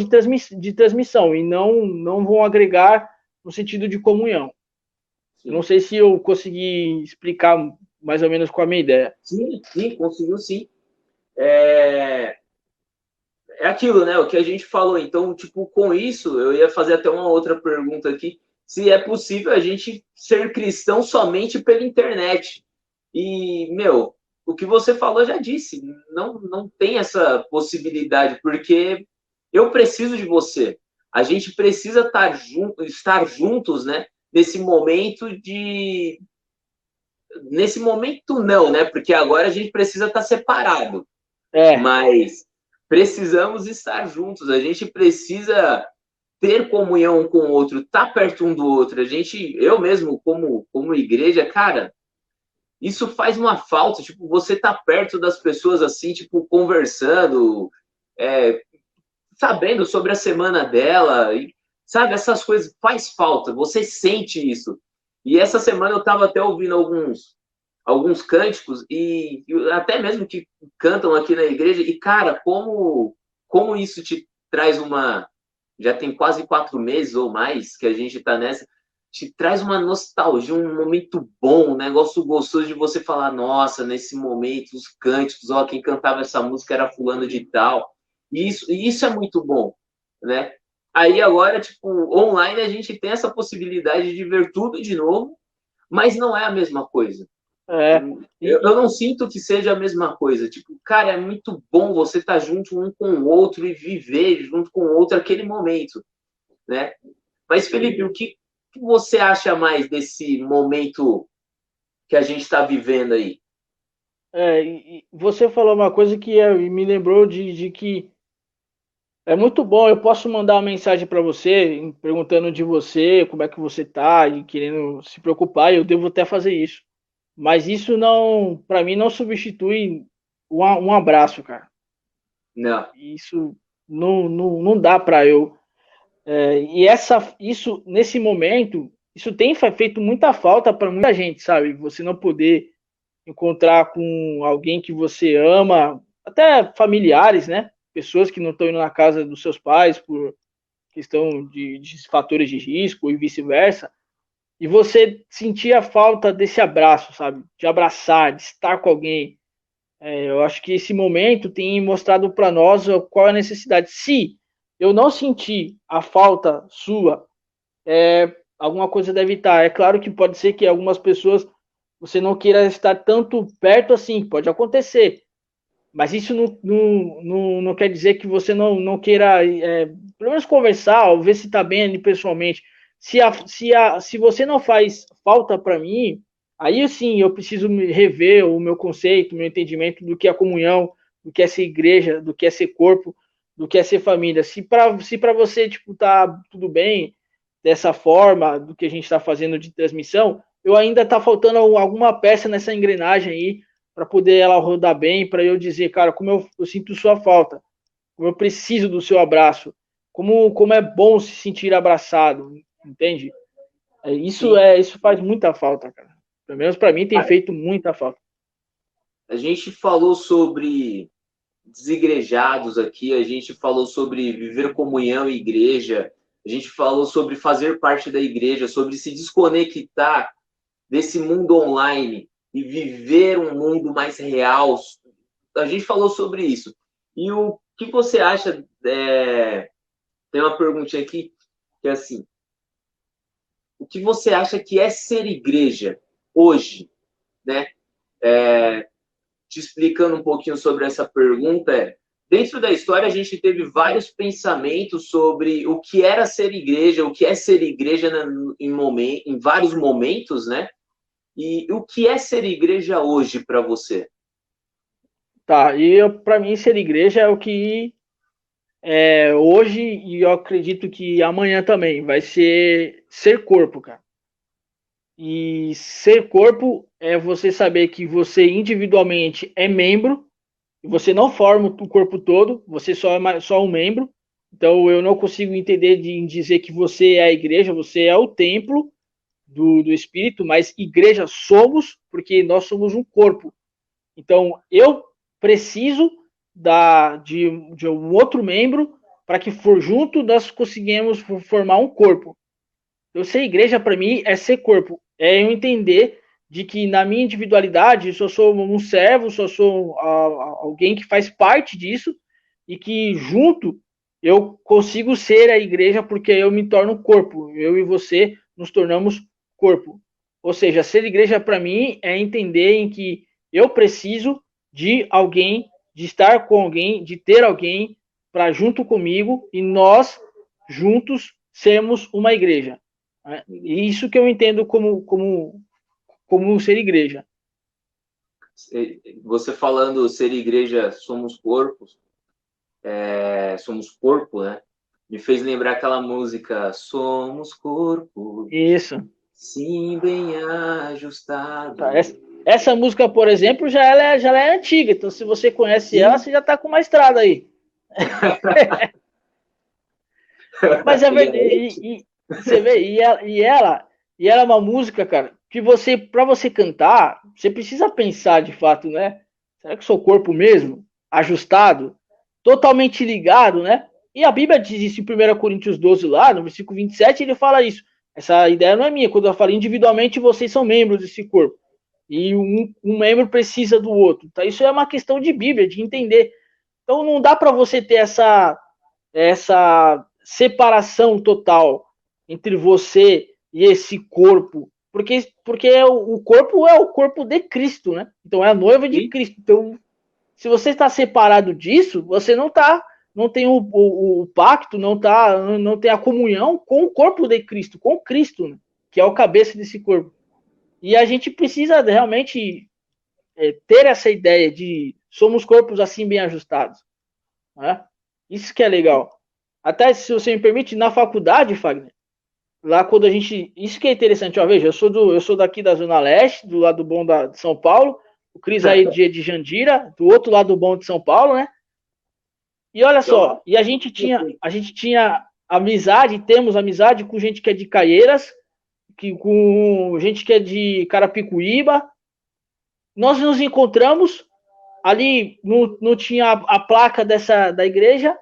de transmissão, e não vão agregar no sentido de comunhão. Eu não sei se eu consegui explicar mais ou menos qual a minha ideia. Sim, conseguiu sim. É aquilo, né? O que a gente falou. Então, tipo, com isso, eu ia fazer até uma outra pergunta aqui. Se é possível a gente ser cristão somente pela internet. E, o que você falou já disse. Não tem essa possibilidade, porque eu preciso de você. A gente precisa estar juntos, né? nesse momento de... Nesse momento não, né? Porque agora a gente precisa estar separado. Mas precisamos estar juntos. A gente precisa ter comunhão um com o outro, estar perto um do outro. Eu mesmo, como igreja, cara, isso faz uma falta. Tipo, você tá perto das pessoas assim, tipo, conversando, sabendo sobre a semana dela, e, sabe? Essas coisas faz falta. Você sente isso. E essa semana eu estava até ouvindo alguns cânticos e até mesmo que cantam aqui na igreja. E, cara, como isso te traz uma... Já tem quase 4 meses ou mais que a gente está nessa. Te traz uma nostalgia, um momento bom, um negócio gostoso de você falar, nossa, nesse momento, os cânticos, ó, quem cantava essa música era fulano de tal. E isso é muito bom, né? Aí agora, tipo, online a gente tem essa possibilidade de ver tudo de novo, mas não é a mesma coisa. Eu não sinto que seja a mesma coisa. Tipo, cara, é muito bom você estar junto um com o outro e viver junto com o outro aquele momento, né? Mas, Felipe, o que você acha mais desse momento que a gente está vivendo aí? E você falou uma coisa que me lembrou de que é muito bom. Eu posso mandar uma mensagem para você, perguntando de você, como é que você tá, e querendo se preocupar, e eu devo até fazer isso. Mas isso não, para mim, não substitui um abraço, cara. Não. Isso não dá para eu. Isso, nesse momento, isso tem feito muita falta para muita gente, sabe? Você não poder encontrar com alguém que você ama, até familiares, né? Pessoas que não estão indo na casa dos seus pais por questão de fatores de risco e vice-versa. E você sentir a falta desse abraço, sabe? De abraçar, de estar com alguém. Eu acho que esse momento tem mostrado para nós qual é a necessidade. Se eu não sentir a falta sua, alguma coisa deve estar. É claro que pode ser que algumas pessoas você não queira estar tanto perto assim, pode acontecer. Mas isso não quer dizer que você não queira, pelo menos conversar, ou ver se está bem ali pessoalmente. Se você não faz falta para mim, aí sim eu preciso rever o meu conceito, o meu entendimento do que é comunhão, do que é ser igreja, do que é ser corpo, do que é ser família. Se para você tipo tá tudo bem dessa forma, do que a gente está fazendo de transmissão, eu ainda tá faltando alguma peça nessa engrenagem aí para poder ela rodar bem, para eu dizer, cara, como eu sinto sua falta, como eu preciso do seu abraço, como é bom se sentir abraçado, entende? Isso faz muita falta, cara. Pelo menos para mim tem feito muita falta. A gente falou sobre desigrejados aqui, a gente falou sobre viver comunhão e igreja, a gente falou sobre fazer parte da igreja, sobre se desconectar desse mundo online e viver um mundo mais real. A gente falou sobre isso. E o que você acha? Tem uma perguntinha aqui que é assim: o que você acha que é ser igreja hoje, né? Te explicando um pouquinho sobre essa pergunta, dentro da história a gente teve vários pensamentos sobre o que era ser igreja, o que é ser igreja em vários momentos, né? E o que é ser igreja hoje para você? Tá, e para mim ser igreja é o que hoje, e eu acredito que amanhã também, vai ser corpo, cara. E ser corpo é você saber que você individualmente é membro, e você não forma o corpo todo, você só um membro. Então eu não consigo entender de dizer que você é a igreja, você é o templo do Espírito, mas igreja somos, porque nós somos um corpo. Então eu preciso de um outro membro para que for junto nós conseguimos formar um corpo. Eu ser igreja para mim é ser corpo, é eu entender de que na minha individualidade eu só sou um servo, só sou alguém que faz parte disso e que junto eu consigo ser a igreja porque eu me torno corpo, eu e você nos tornamos corpo. Ou seja, ser igreja para mim é entender em que eu preciso de alguém, de estar com alguém, de ter alguém para junto comigo e nós juntos sermos uma igreja. né? E isso que eu entendo como ser igreja. Você falando ser igreja, somos corpos, somos corpo, né? Me fez lembrar aquela música Somos corpo, Isso. sim, bem ajustado. Tá, essa música, por exemplo, já é antiga. Então, se você conhece ela, você já tá com uma estrada aí. Mas é verdade. Você vê, e ela é uma música, cara, que você, para você cantar, você precisa pensar de fato, né? Será que o seu corpo mesmo, ajustado, totalmente ligado, né? E a Bíblia diz isso em 1 Coríntios 12, lá, no versículo 27, ele fala isso. Essa ideia não é minha. Quando eu falo individualmente, vocês são membros desse corpo. E um membro precisa do outro. Então, isso é uma questão de Bíblia, de entender. Então, não dá para você ter essa separação total entre você e esse corpo, porque o corpo é o corpo de Cristo, né? Então é a noiva de Cristo. Então, se você está separado disso, você não tem o pacto, não tem a comunhão com o corpo de Cristo, com Cristo, né? Que é o cabeça desse corpo. E a gente precisa realmente ter essa ideia de somos corpos assim bem ajustados, né? Isso que é legal. Até, se você me permite, na faculdade, Fagner, lá quando a gente. Isso que é interessante, ó, veja, eu sou daqui da Zona Leste, do lado bom de São Paulo, o Cris aí de Jandira, do outro lado bom de São Paulo, né? E olha só, e a gente tinha amizade, temos amizade com gente que é de Caieiras, com gente que é de Carapicuíba. Nós nos encontramos, ali não tinha a placa da igreja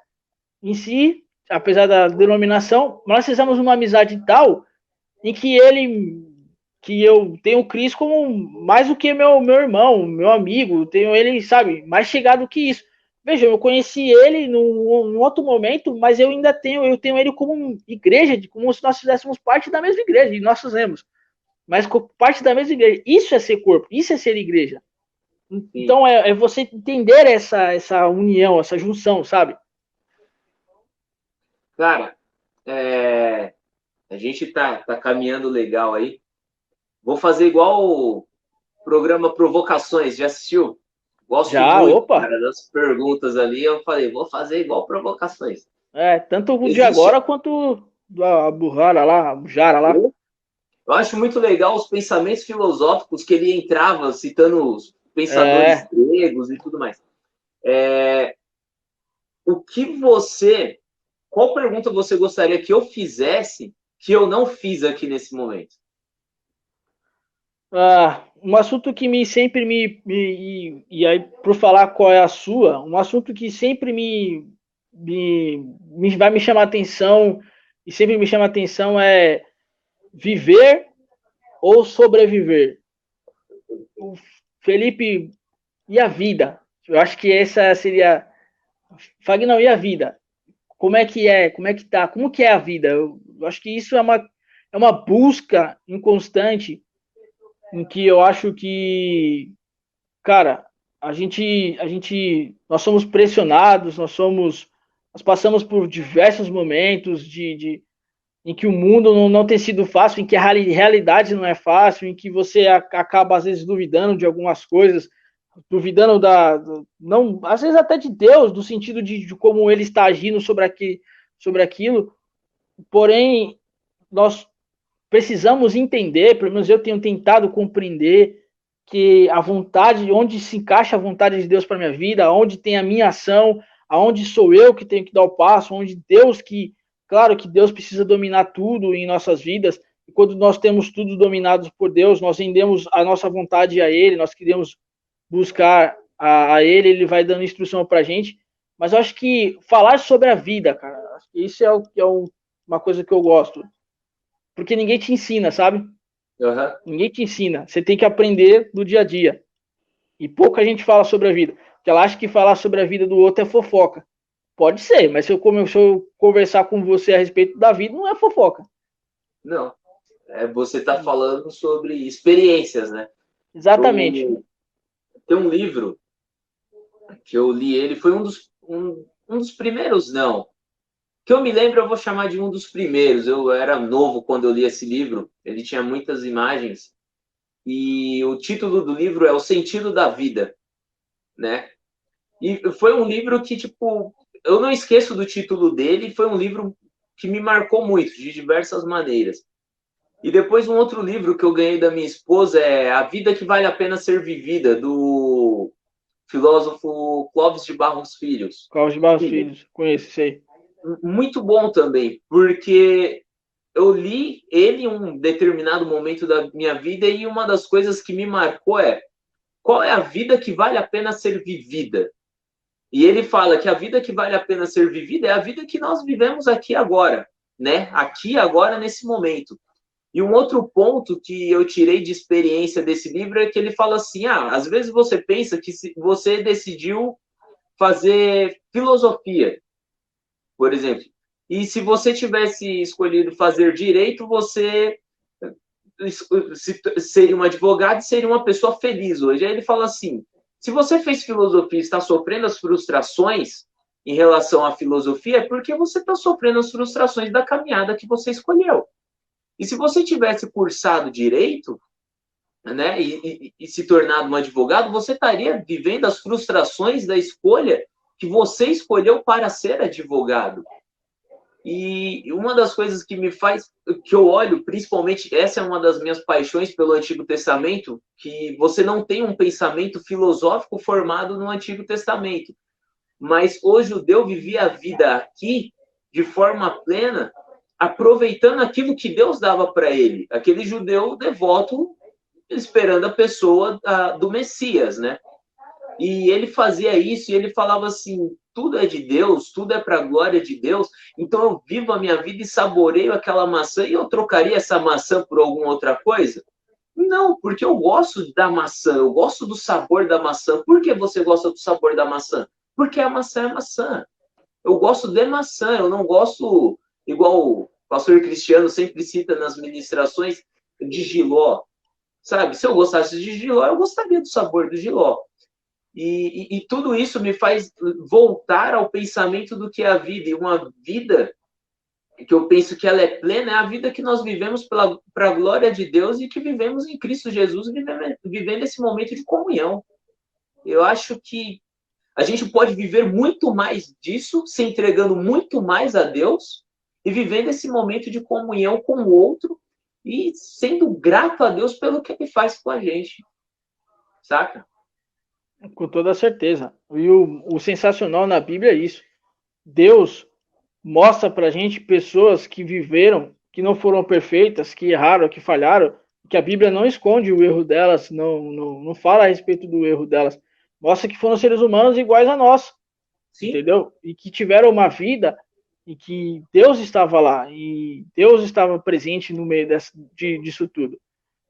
em si, apesar da denominação, nós fizemos uma amizade tal em que eu tenho o Cris como mais do que meu irmão, meu amigo, tenho ele, sabe, mais chegado que isso. Veja, eu conheci ele num outro momento, mas eu tenho ele como igreja, como se nós fizéssemos parte da mesma igreja, e nós fizemos, mas parte da mesma igreja. Isso é ser corpo, isso é ser igreja. Então é você entender essa união, essa junção, sabe? Cara, a gente tá caminhando legal aí. Vou fazer igual o programa Provocações, já assistiu? Gosto Já, muito, opa. cara, das perguntas ali. Eu falei, vou fazer igual Provocações. Tanto o de agora quanto a Bujara lá, a Bujara lá. Eu acho muito legal os pensamentos filosóficos que ele entrava, citando os pensadores gregos e tudo mais. O que você... Qual pergunta você gostaria que eu fizesse que eu não fiz aqui nesse momento? Um assunto que sempre e aí, por falar qual é a sua, um assunto que sempre vai me chamar atenção e sempre me chama atenção é viver ou sobreviver. O Felipe, e a vida? Eu acho que essa seria... Fagnão, e a vida? Como é que é? Como é que tá? Como que é a vida? Eu acho que isso é uma busca inconstante em que eu acho que, cara, nós somos pressionados, nós passamos por diversos momentos em que o mundo não tem sido fácil, em que a realidade não é fácil, em que você acaba às vezes duvidando de algumas coisas, duvidando não, às vezes até de Deus, do sentido de como ele está agindo sobre aquilo. Porém, nós precisamos entender, pelo menos eu tenho tentado compreender, que a vontade, onde se encaixa a vontade de Deus para minha vida, onde tem a minha ação, aonde sou eu que tenho que dar o passo, onde claro que Deus precisa dominar tudo em nossas vidas, e quando nós temos tudo dominado por Deus, nós rendemos a nossa vontade a Ele, nós queremos buscar a Ele, Ele vai dando instrução para a gente, mas eu acho que falar sobre a vida, cara, acho que isso uma coisa que eu gosto, porque ninguém te ensina, sabe? Uhum. Ninguém te ensina. Você tem que aprender do dia a dia. E pouca gente fala sobre a vida. Porque ela acha que falar sobre a vida do outro é fofoca. Pode ser, mas se eu conversar com você a respeito da vida, não é fofoca. Não. Você está falando sobre experiências, né? Exatamente. Tem um livro que eu li, ele foi um dos primeiros, não, Que eu me lembro, eu vou chamar de um dos primeiros. Eu era novo quando eu li esse livro, ele tinha muitas imagens, e o título do livro é O Sentido da Vida, né? E foi um livro que, tipo, eu não esqueço do título dele, foi um livro que me marcou muito, de diversas maneiras. E depois um outro livro que eu ganhei da minha esposa é A Vida que Vale a Pena Ser Vivida, do filósofo Clóvis de Barros Filhos. Carlos de Barros Filhos, conheço isso aí. Muito bom também, porque eu li ele em um determinado momento da minha vida e uma das coisas que me marcou é qual é a vida que vale a pena ser vivida? E ele fala que a vida que vale a pena ser vivida é a vida que nós vivemos aqui agora, né? Aqui agora nesse momento. E um outro ponto que eu tirei de experiência desse livro é que ele fala assim: às vezes você pensa que se você decidiu fazer filosofia, por exemplo, e se você tivesse escolhido fazer direito, você seria um advogado e seria uma pessoa feliz hoje. Aí ele fala assim: se você fez filosofia e está sofrendo as frustrações em relação à filosofia, é porque você está sofrendo as frustrações da caminhada que você escolheu. E se você tivesse cursado direito, né, e se tornado um advogado, você estaria vivendo as frustrações da escolha que você escolheu para ser advogado. E uma das coisas que me faz, que eu olho, principalmente, essa é uma das minhas paixões pelo Antigo Testamento, que você não tem um pensamento filosófico formado no Antigo Testamento. Mas o judeu vivia a vida aqui de forma plena, aproveitando aquilo que Deus dava para ele. Aquele judeu devoto esperando a pessoa do Messias, né? E ele fazia isso e ele falava assim: tudo é de Deus, tudo é para a glória de Deus, então eu vivo a minha vida e saboreio aquela maçã e eu trocaria essa maçã por alguma outra coisa? Não, porque eu gosto da maçã, eu gosto do sabor da maçã. Por que você gosta do sabor da maçã? Porque a maçã é maçã. Eu gosto de maçã, eu não gosto, igual o pastor Cristiano sempre cita nas ministrações, de jiló. Sabe, se eu gostasse de jiló, eu gostaria do sabor do jiló. E tudo isso me faz voltar ao pensamento do que é a vida. E uma vida que eu penso que ela é plena é a vida que nós vivemos para a glória de Deus e que vivemos em Cristo Jesus, vivendo esse momento de comunhão. Eu acho que a gente pode viver muito mais disso, se entregando muito mais a Deus e vivendo esse momento de comunhão com o outro e sendo grato a Deus pelo que Ele faz com a gente. Saca? Com toda certeza. E o sensacional na Bíblia é isso. Deus mostra pra gente pessoas que viveram, que não foram perfeitas, que erraram, que falharam, que a Bíblia não esconde o erro delas, não fala a respeito do erro delas. Mostra que foram seres humanos iguais a nós. Sim. Entendeu? E que tiveram uma vida e que Deus estava lá, e Deus estava presente no meio disso tudo.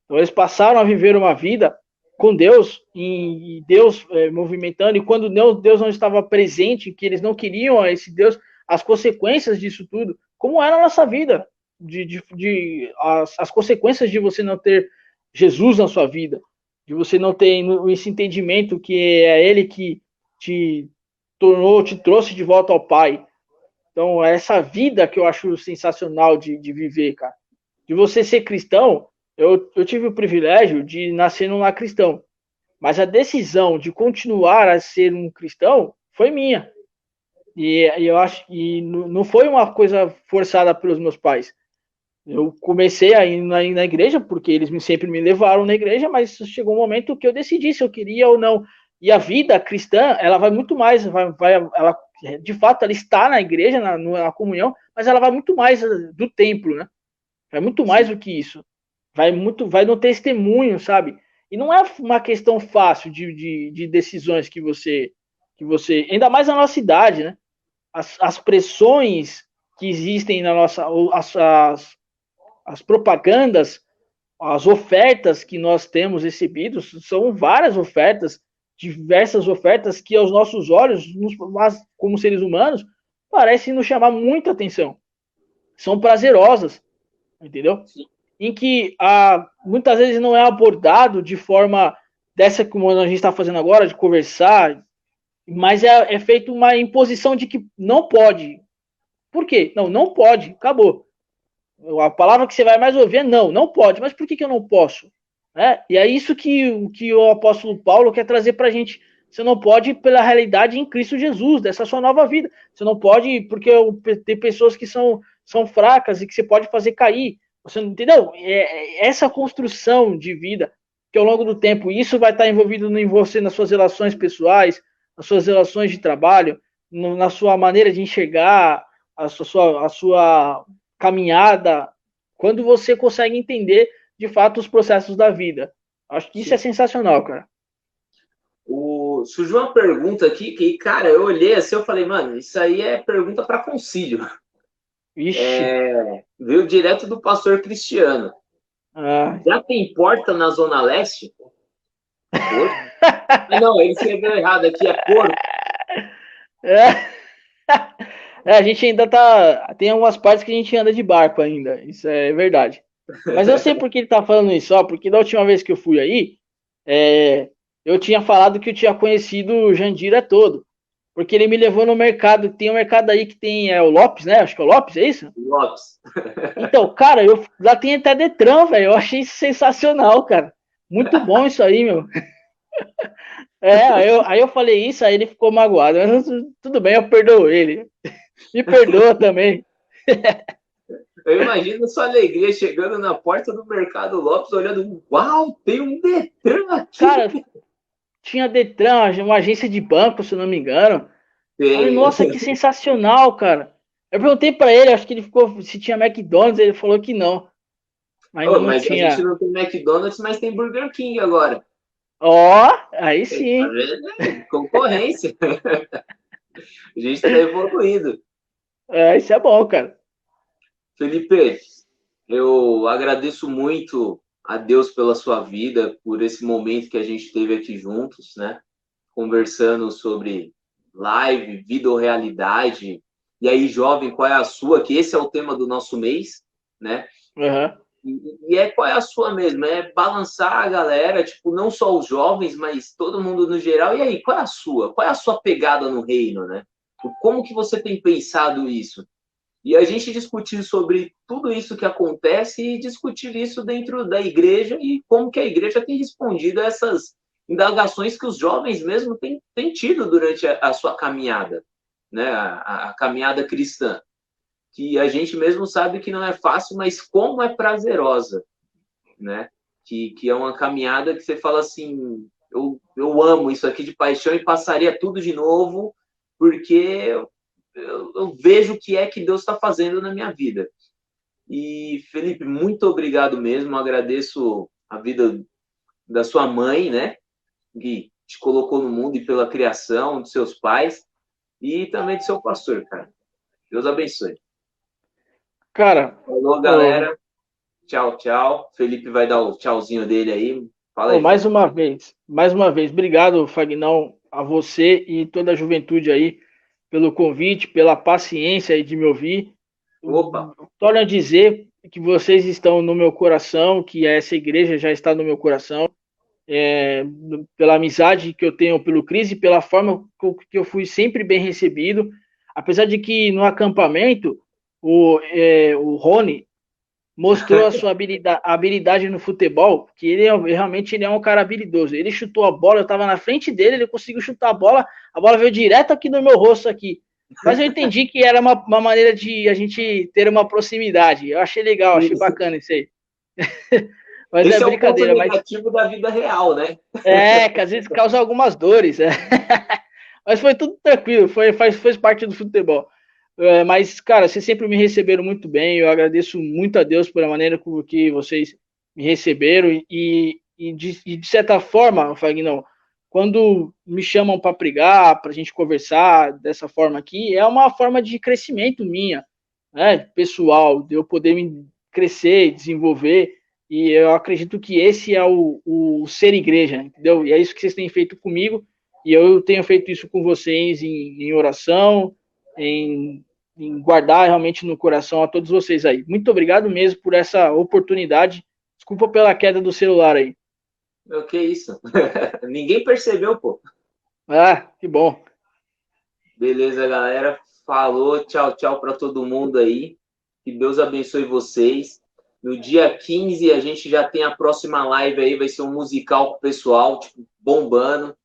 Então eles passaram a viver uma vida com Deus, e Deus movimentando, e quando Deus não estava presente, que eles não queriam esse Deus, as consequências disso tudo, como era a nossa vida, as consequências de você não ter Jesus na sua vida, de você não ter esse entendimento que é Ele que te trouxe de volta ao Pai. Então, essa vida que eu acho sensacional de viver, cara. De você ser cristão, eu tive o privilégio de nascer num lar cristão, mas a decisão de continuar a ser um cristão foi minha. E eu acho que não foi uma coisa forçada pelos meus pais. Eu comecei a ir na igreja, porque eles sempre me levaram na igreja, mas chegou um momento que eu decidi se eu queria ou não. E a vida cristã, ela vai muito mais, ela, de fato, ela está na igreja, na comunhão, mas ela vai muito mais do templo, né? Vai muito mais do que isso. Vai no testemunho, sabe? E não é uma questão fácil de decisões que você, ainda mais na nossa idade, né? As pressões que existem na nossa, as propagandas, as ofertas que nós temos recebido, são várias ofertas, diversas ofertas que aos nossos olhos, como seres humanos, parecem nos chamar muita atenção. São prazerosas, entendeu? Sim. Em que muitas vezes não é abordado de forma dessa como a gente está fazendo agora, de conversar, mas é feita uma imposição de que não pode, Por quê? Não, não pode, acabou. A palavra que você vai mais ouvir é não, não pode. Mas por que eu não posso? E é isso que o apóstolo Paulo quer trazer para a gente. Você não pode pela realidade em Cristo Jesus, dessa sua nova vida. Você não pode, porque tem pessoas que são fracas e que você pode fazer cair. Você não entendeu? Essa construção de vida que ao longo do tempo isso vai estar envolvido em você, nas suas relações pessoais, nas suas relações de trabalho, na sua maneira de enxergar a sua caminhada, quando você consegue entender de fato os processos da vida. Acho que isso é sensacional, cara. Surgiu uma pergunta aqui que, cara, eu olhei assim, eu falei, mano, isso aí é pergunta para concílio. Ixi. Veio direto do pastor Cristiano. Já tem porta na Zona Leste? Porto? Não, ele escreveu errado aqui, é Porto. A gente ainda tá. Tem algumas partes que a gente anda de barco ainda, isso é verdade. Mas eu sei por que ele tá falando isso, ó, porque da última vez que eu fui aí, eu tinha falado que eu tinha conhecido o Jandira todo. Porque ele me levou no mercado, tem um mercado aí que tem o Lopes, né? Acho que é o Lopes, é isso? Lopes. Então, cara, lá tem até Detran, velho. Eu achei isso sensacional, cara. Muito bom isso aí, meu. Aí eu falei isso, aí ele ficou magoado. Mas tudo bem, eu perdoo ele. Me perdoa também. Eu imagino sua alegria chegando na porta do Mercado Lopes, olhando, uau, tem um Detran aqui. Cara, tinha Detran, uma agência de banco, se não me engano. Falei, nossa, que sensacional, cara. Eu perguntei pra ele, acho que ele ficou se tinha McDonald's, ele falou que não. Ainda não Mas tinha. a gente não tem McDonald's, mas tem Burger King agora. Aí sim. Tá vendo? Concorrência. A gente tá evoluindo. Isso é bom, cara. Felipe, eu agradeço muito a Deus pela sua vida, por esse momento que a gente teve aqui juntos, né? Conversando sobre live, vida ou realidade. E aí, jovem, qual é a sua? Que esse é o tema do nosso mês, né? Uhum. E qual é a sua mesmo? É balançar a galera, tipo, não só os jovens, mas todo mundo no geral. E aí, qual é a sua? Qual é a sua pegada no reino, né? Como que você tem pensado isso? E a gente discutir sobre tudo isso que acontece e discutir isso dentro da igreja e como que a igreja tem respondido a essas indagações que os jovens mesmo têm tido durante a sua caminhada, né? A caminhada cristã. Que a gente mesmo sabe que não é fácil, mas como é prazerosa, né? Que é uma caminhada que você fala assim, eu amo isso aqui de paixão e passaria tudo de novo, porque eu vejo o que é que Deus está fazendo na minha vida. E, Felipe, muito obrigado mesmo. Agradeço a vida da sua mãe, né? Que te colocou no mundo e pela criação de seus pais e também do seu pastor, cara. Deus abençoe. Cara. Falou, galera. Tchau, tchau. Felipe vai dar o tchauzinho dele aí. Fala aí. Mais uma vez, obrigado, Fagnão, a você e toda a juventude aí pelo convite, pela paciência aí de me ouvir. Opa. Torno a dizer que vocês estão no meu coração, que essa igreja já está no meu coração, pela amizade que eu tenho pelo Cris e pela forma que eu fui sempre bem recebido. Apesar de que no acampamento, o Rony mostrou a sua habilidade no futebol, que realmente ele é um cara habilidoso. Ele chutou a bola, eu estava na frente dele, ele conseguiu chutar a bola veio direto aqui no meu rosto aqui. Mas eu entendi que era uma maneira de a gente ter uma proximidade. Eu achei legal, achei bacana isso aí. Mas esse é brincadeira, o ponto negativo da vida real, né? Que às vezes causa algumas dores. Mas foi tudo tranquilo, fez parte do futebol. Mas, cara, vocês sempre me receberam muito bem. Eu agradeço muito a Deus pela maneira com que vocês me receberam. E de certa forma, Fagnão, quando me chamam para pregar, para a gente conversar dessa forma aqui, é uma forma de crescimento minha, né, pessoal, de eu poder me crescer, desenvolver. E eu acredito que esse é o ser igreja, entendeu? E é isso que vocês têm feito comigo. E eu tenho feito isso com vocês em oração, em guardar realmente no coração a todos vocês aí. Muito obrigado mesmo por essa oportunidade. Desculpa pela queda do celular aí. Meu, que isso? Ninguém percebeu, pô. Que bom. Beleza, galera. Falou, tchau, tchau para todo mundo aí. Que Deus abençoe vocês. No dia 15 a gente já tem a próxima live aí, vai ser um musical pro pessoal, tipo, bombando.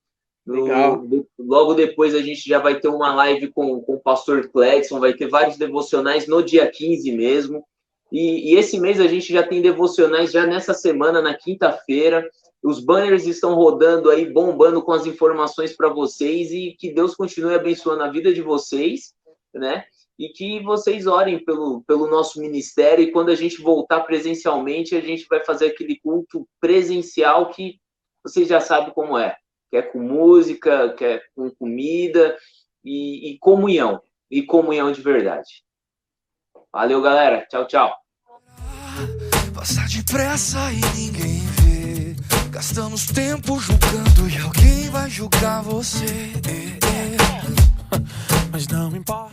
Logo depois a gente já vai ter uma live com o pastor Cledson, vai ter vários devocionais no dia 15 mesmo. E esse mês a gente já tem devocionais já nessa semana, na quinta-feira. Os banners estão rodando aí, bombando com as informações para vocês e que Deus continue abençoando a vida de vocês, né? E que vocês orem pelo nosso ministério e quando a gente voltar presencialmente, a gente vai fazer aquele culto presencial que vocês já sabem como é. Que é com música, que é com comida e comunhão. E comunhão de verdade. Valeu, galera. Tchau, tchau. Passar depressa e ninguém vê. Gastamos tempo julgando e alguém vai julgar você. Mas não importa.